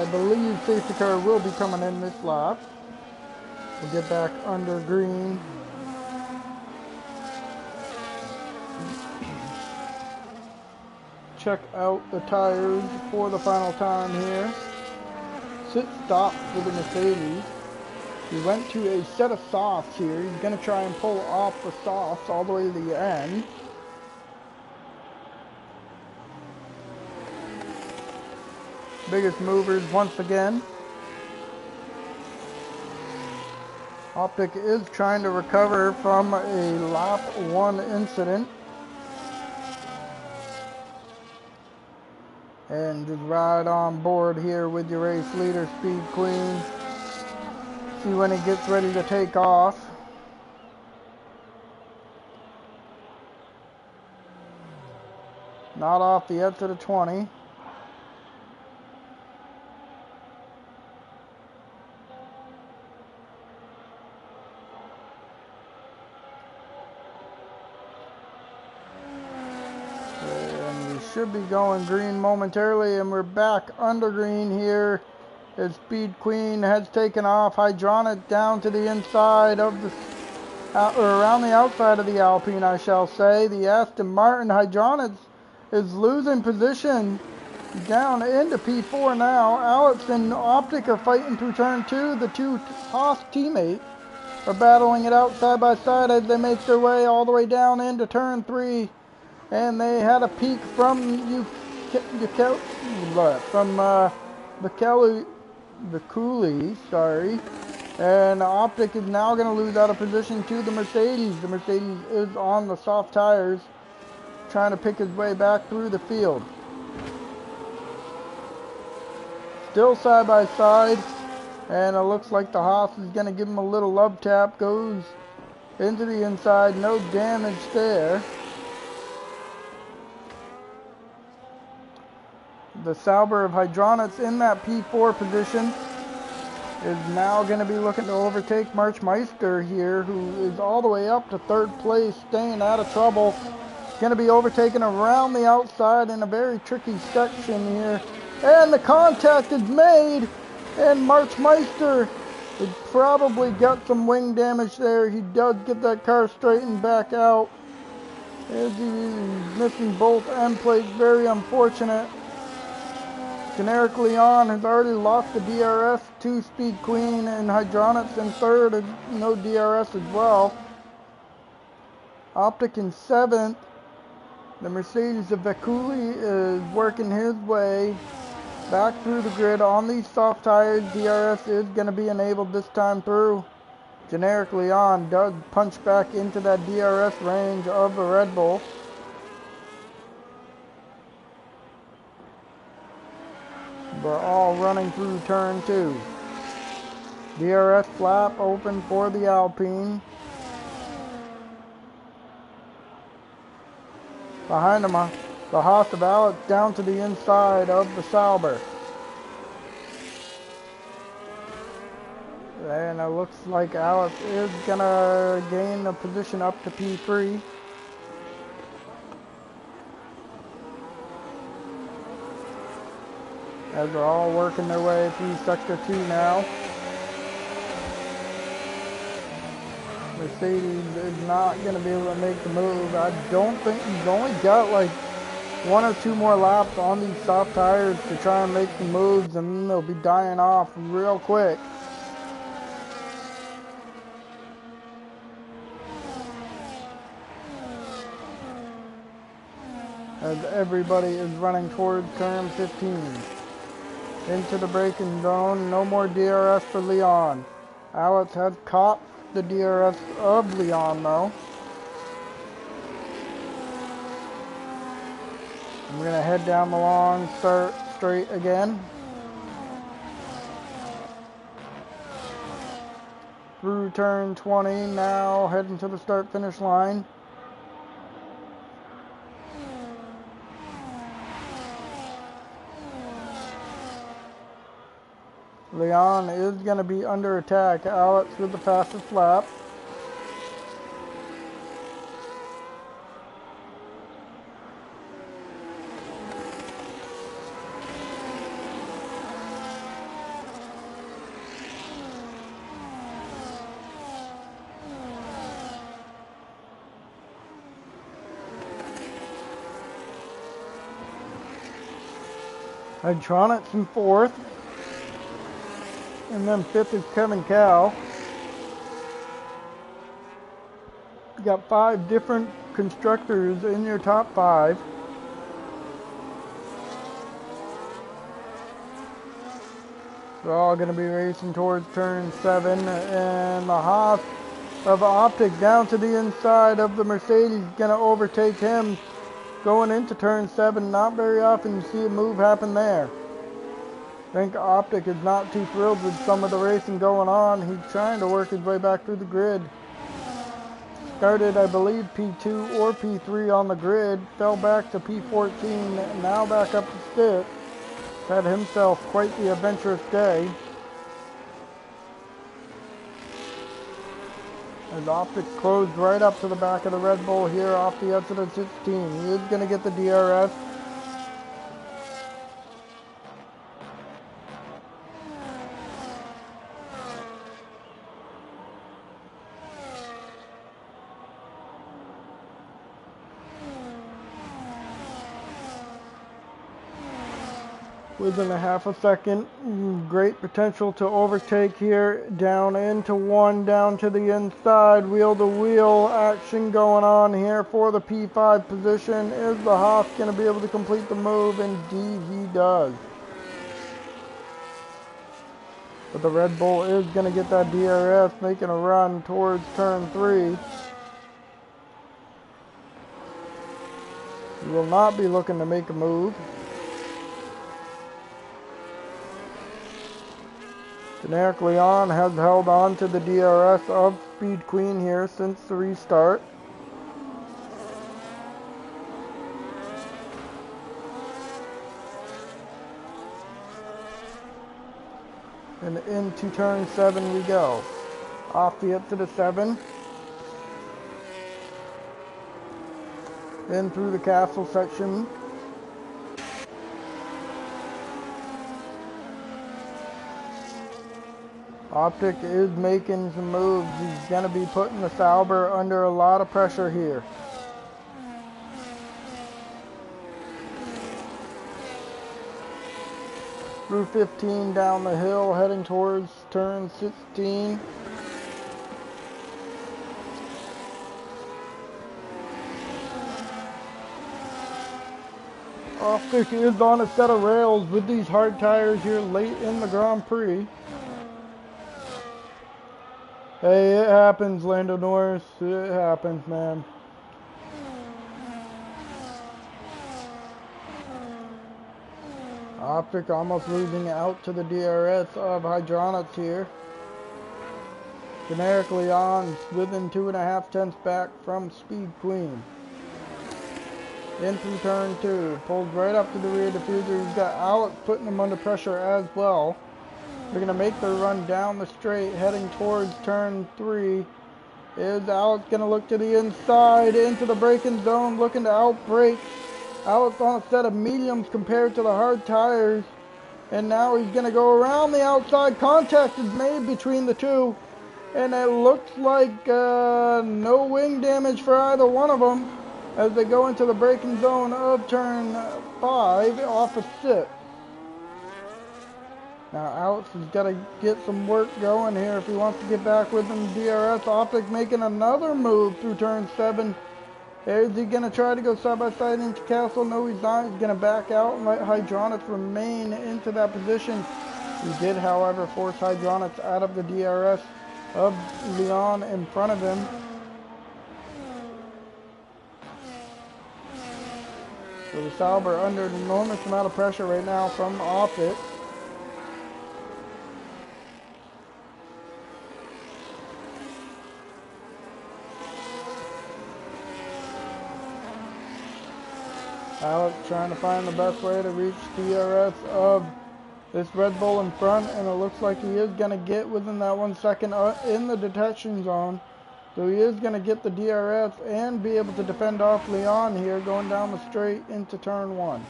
S1: I believe safety car will be coming in this lap. We'll get back under green. Check out the tires for the final time here. Sit stop for the Mercedes. He went to a set of softs here. He's going to try and pull off the softs all the way to the end. Biggest movers once again. Optic is trying to recover from a lap 1 incident. And just ride on board here with your race leader, Speed Queen. See when he gets ready to take off. Not off the exit of 20. And we should be going green momentarily, and we're back under green here. As Speed Queen has taken off. Hydronic down to the inside of the, or around the outside of the Alpine, I shall say. The Aston Martin Hydronic is losing position down into P4 now. Alex and Optic are fighting through turn 2. The two Haas teammates are battling it out side by side as they make their way all the way down into turn 3. And they had a peak from Viculi, sorry. And Optic is now going to lose out of position to the Mercedes. The Mercedes is on the soft tires, trying to pick his way back through the field. Still side by side, and it looks like the Haas is going to give him a little love tap. Goes into the inside, no damage there. The Sauber of Hydronics in that P4 position is now going to be looking to overtake Marchmeister here, who is all the way up to 3rd place, staying out of trouble. Going to be overtaken around the outside in a very tricky section here. And the contact is made, and Marchmeister has probably got some wing damage there. He does get that car straightened back out, as he's missing both end plates. Very unfortunate. Generic Leon has already lost the DRS to Speed Queen, and Hydronics in 3rd, and no DRS as well. Optic in 7th. The Mercedes of Viculi is working his way back through the grid on these soft tires. DRS is going to be enabled this time through. Generic Leon does punch back into that DRS range of the Red Bull. We're all running through turn 2. DRS flap open for the Alpine. Behind him, the Haas of Alex down to the inside of the Sauber. And it looks like Alex is going to gain a position up to P3. As they're all working their way through Sector 2 now. Mercedes is not going to be able to make the move. I don't think he's only got like 1 or 2 more laps on these soft tires to try and make the moves, and then they'll be dying off real quick. As everybody is running towards turn 15. Into the braking zone. No more DRS for Leon. Alex has caught the DRS of Leon though. And we're going to head down the long start straight again. Through turn 20, now heading to the start finish line. Leon is going to be under attack. Alex with the fastest lap. Hydronics in 4th. And then 5th is Kevin Cow. You got 5 different constructors in your top 5. They're all going to be racing towards turn 7. And the Haas of Optic down to the inside of the Mercedes, going to overtake him going into turn 7. Not very often you see a move happen there. I think Optic is not too thrilled with some of the racing going on. He's trying to work his way back through the grid. Started, I believe, P2 or P3 on the grid. Fell back to P14. Now back up to 6th. Had himself quite the adventurous day. As Optic closed right up to the back of the Red Bull here off the exit of 16. He is going to get the DRS. Within a half a second, great potential to overtake here, down into one, down to the inside, wheel to wheel action going on here for the P5 position. Is the Haas going to be able to complete the move? Indeed he does. But the Red Bull is going to get that DRS, making a run towards turn 3. He will not be looking to make a move. Generic Leon has held on to the DRS of Speed Queen here since the restart. And into turn 7 we go. Off the exit of 7. In through the castle section. Optic is making some moves. He's going to be putting the Sauber under a lot of pressure here. Through 15 down the hill, heading towards turn 16. Optic is on a set of rails with these hard tires here late in the Grand Prix. Hey, it happens, Lando Norris. It happens, man. Optic almost losing out to the DRS of Hydronics here. Generic Leon's within 2.5 tenths back from Speed Queen. In through turn 2. Pulls right up to the rear diffuser. He's got Alex putting him under pressure as well. They're going to make their run down the straight, heading towards turn 3. Is Alex going to look to the inside, into the braking zone, looking to outbrake. Alex on a set of mediums compared to the hard tires. And now he's going to go around the outside. Contact is made between the two. And it looks like no wing damage for either one of them as they go into the braking zone of turn 5 off of 6. Now Alex has got to get some work going here if he wants to get back within the DRS. Optic making another move through turn 7. Is he going to try to go side by side into Castle? No, he's not. He's going to back out and let Hydronics remain into that position. He did, however, force Hydronics out of the DRS of Leon in front of him. So the Sauber under an enormous amount of pressure right now from Optic. Alex trying to find the best way to reach DRS of this Red Bull in front, and it looks like he is going to get within that 1 second in the detection zone. So he is going to get the DRS and be able to defend off Leon here going down the straight into turn 1.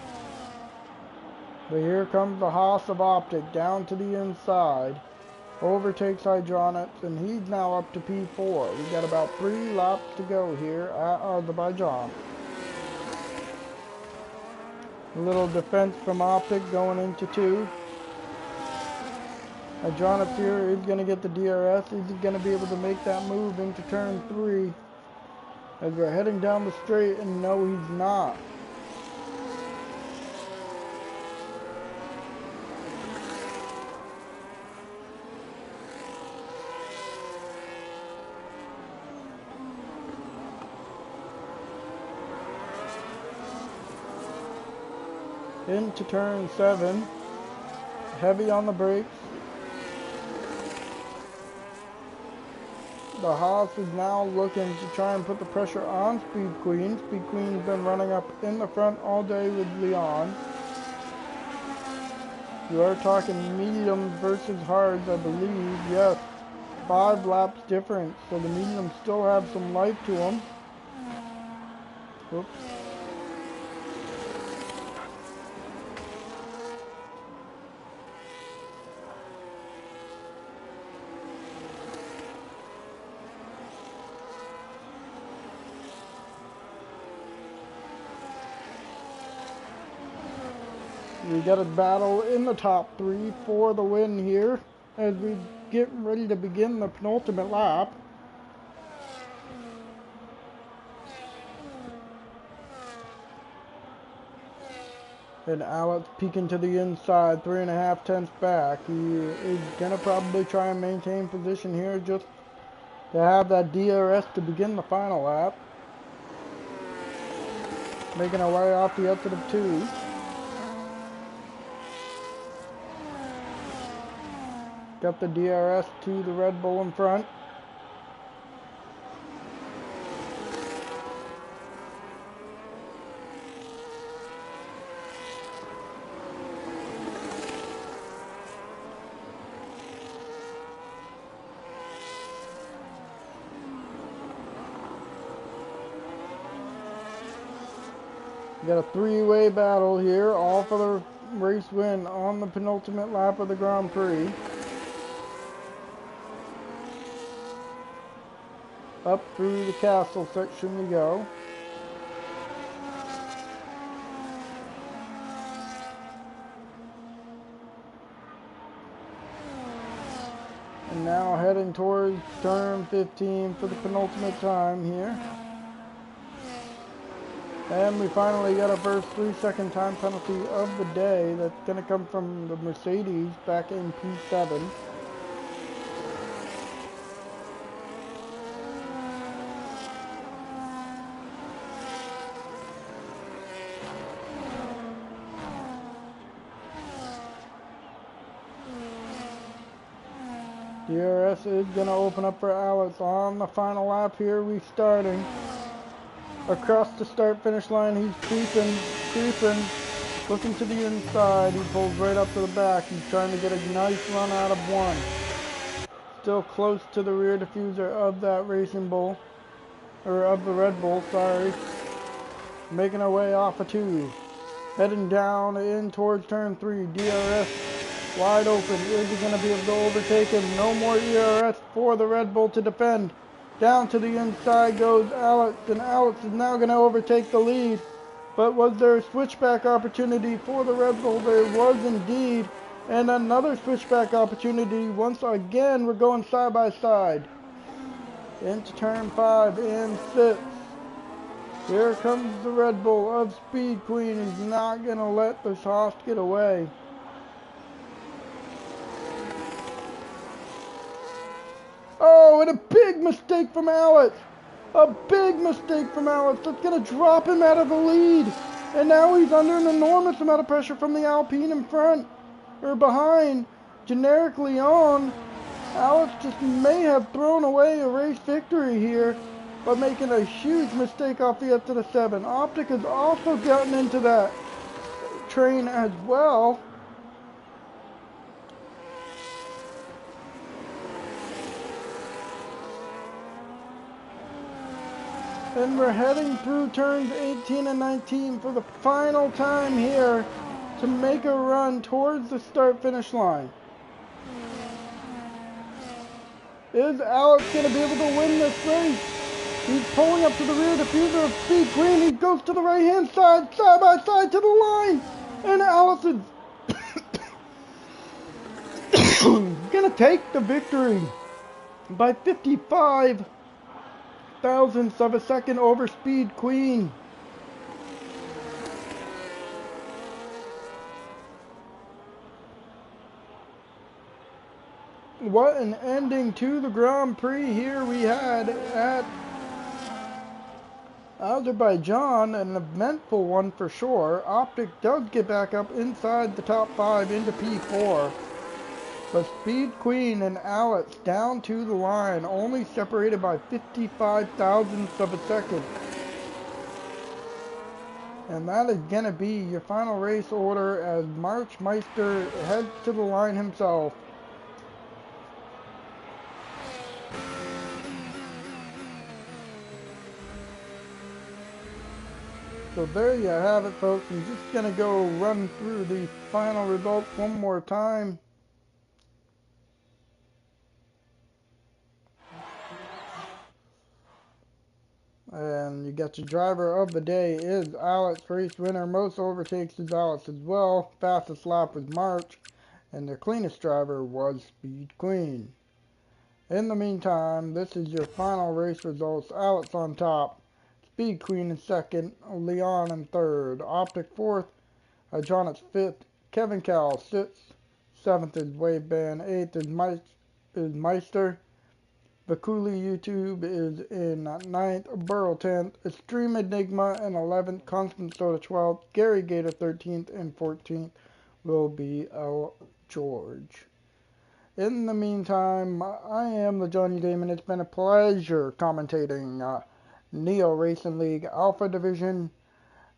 S1: But here comes the Haas of Optic down to the inside. Overtakes Hydronics, and he's now up to P4. We've got about 3 laps to go here at Azerbaijan. A little defense from Optic going into 2. Hydronics here is going to get the DRS. Is he going to be able to make that move into turn 3 as we're heading down the straight? And no, he's not. Into turn 7, heavy on the brakes. The Haas is now looking to try and put the pressure on Speed Queen. Speed Queen's been running up in the front all day with Leon. You are talking mediums versus hards, I believe. Yes, 5 laps difference, so the mediums still have some life to them. Oops. We got a battle in the top 3 for the win here as we get ready to begin the penultimate lap. And Alex peeking to the inside, 3.5 tenths back. He is going to probably try and maintain position here just to have that DRS to begin the final lap. Making our way off the exit of 2. Got the DRS to the Red Bull in front. We got a 3-way battle here, all for the race win on the penultimate lap of the Grand Prix. Up through the castle section we go. And now heading towards turn 15 for the penultimate time here. And we finally got our first 3-second time penalty of the day. That's going to come from the Mercedes back in P7. DRS is going to open up for Alex on the final lap here. Restarting. Across the start-finish line, he's creeping, looking to the inside. He pulls right up to the back. He's trying to get a nice run out of 1. Still close to the rear diffuser of that Racing Bull, or of the Red Bull, sorry. Making our way off of 2. Heading down in towards turn 3. DRS wide open. Is he going to be able to overtake him? No more DRS for the Red Bull to defend. Down to the inside goes Alex, and Alex is now going to overtake the lead. But was there a switchback opportunity for the Red Bull? There was indeed. And another switchback opportunity. Once again, we're going side by side. Into turn 5 and 6. Here comes the Red Bull of Speed Queen. He's not going to let this hoss get away. Oh, and a big mistake from Alex. A big mistake from Alex. That's going to drop him out of the lead. And now he's under an enormous amount of pressure from the Alpine in front, or behind. Generically on. Alex just may have thrown away a race victory here by making a huge mistake off the exit of 7. Optic has also gotten into that train as well. And we're heading through turns 18 and 19 for the final time here to make a run towards the start-finish line. Is Alex going to be able to win this race? He's pulling up to the rear diffuser of Speed Queen. He goes to the right-hand side, side by side to the line. And Alex is going to take the victory by 55 thousandths of a second over Speed Queen. What an ending to the Grand Prix here we had at Azerbaijan, an eventful one for sure. Optic does get back up inside the top 5 into P4. But Speed Queen and Alex down to the line, only separated by 55 thousandths of a second. And that is going to be your final race order as Marchmeister heads to the line himself. So there you have it, folks. I'm just going to go run through the final results one more time. And you got your driver of the day is Alex. Race winner. Most overtakes is Alex as well. Fastest lap was March. And the cleanest driver was Speed Queen. In the meantime, this is your final race results. Alex on top. Speed Queen in second. Leon in third. Optic fourth. John at fifth. Kevin Cal sixth. Seventh is Wave Band. Eighth is Meister. Bakuli YouTube is in ninth. Burrow 10th. Extreme Enigma in 11th. Constant Soda 12th. Gary Gator 13th. And 14th will be L. George. In the meantime, I am the Johnny-Damon. It's been a pleasure commentating Neo Racing League Alpha Division.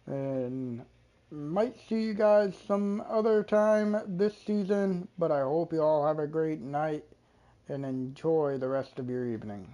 S1: And might see you guys some other time this season. But I hope you all have a great night and enjoy the rest of your evening.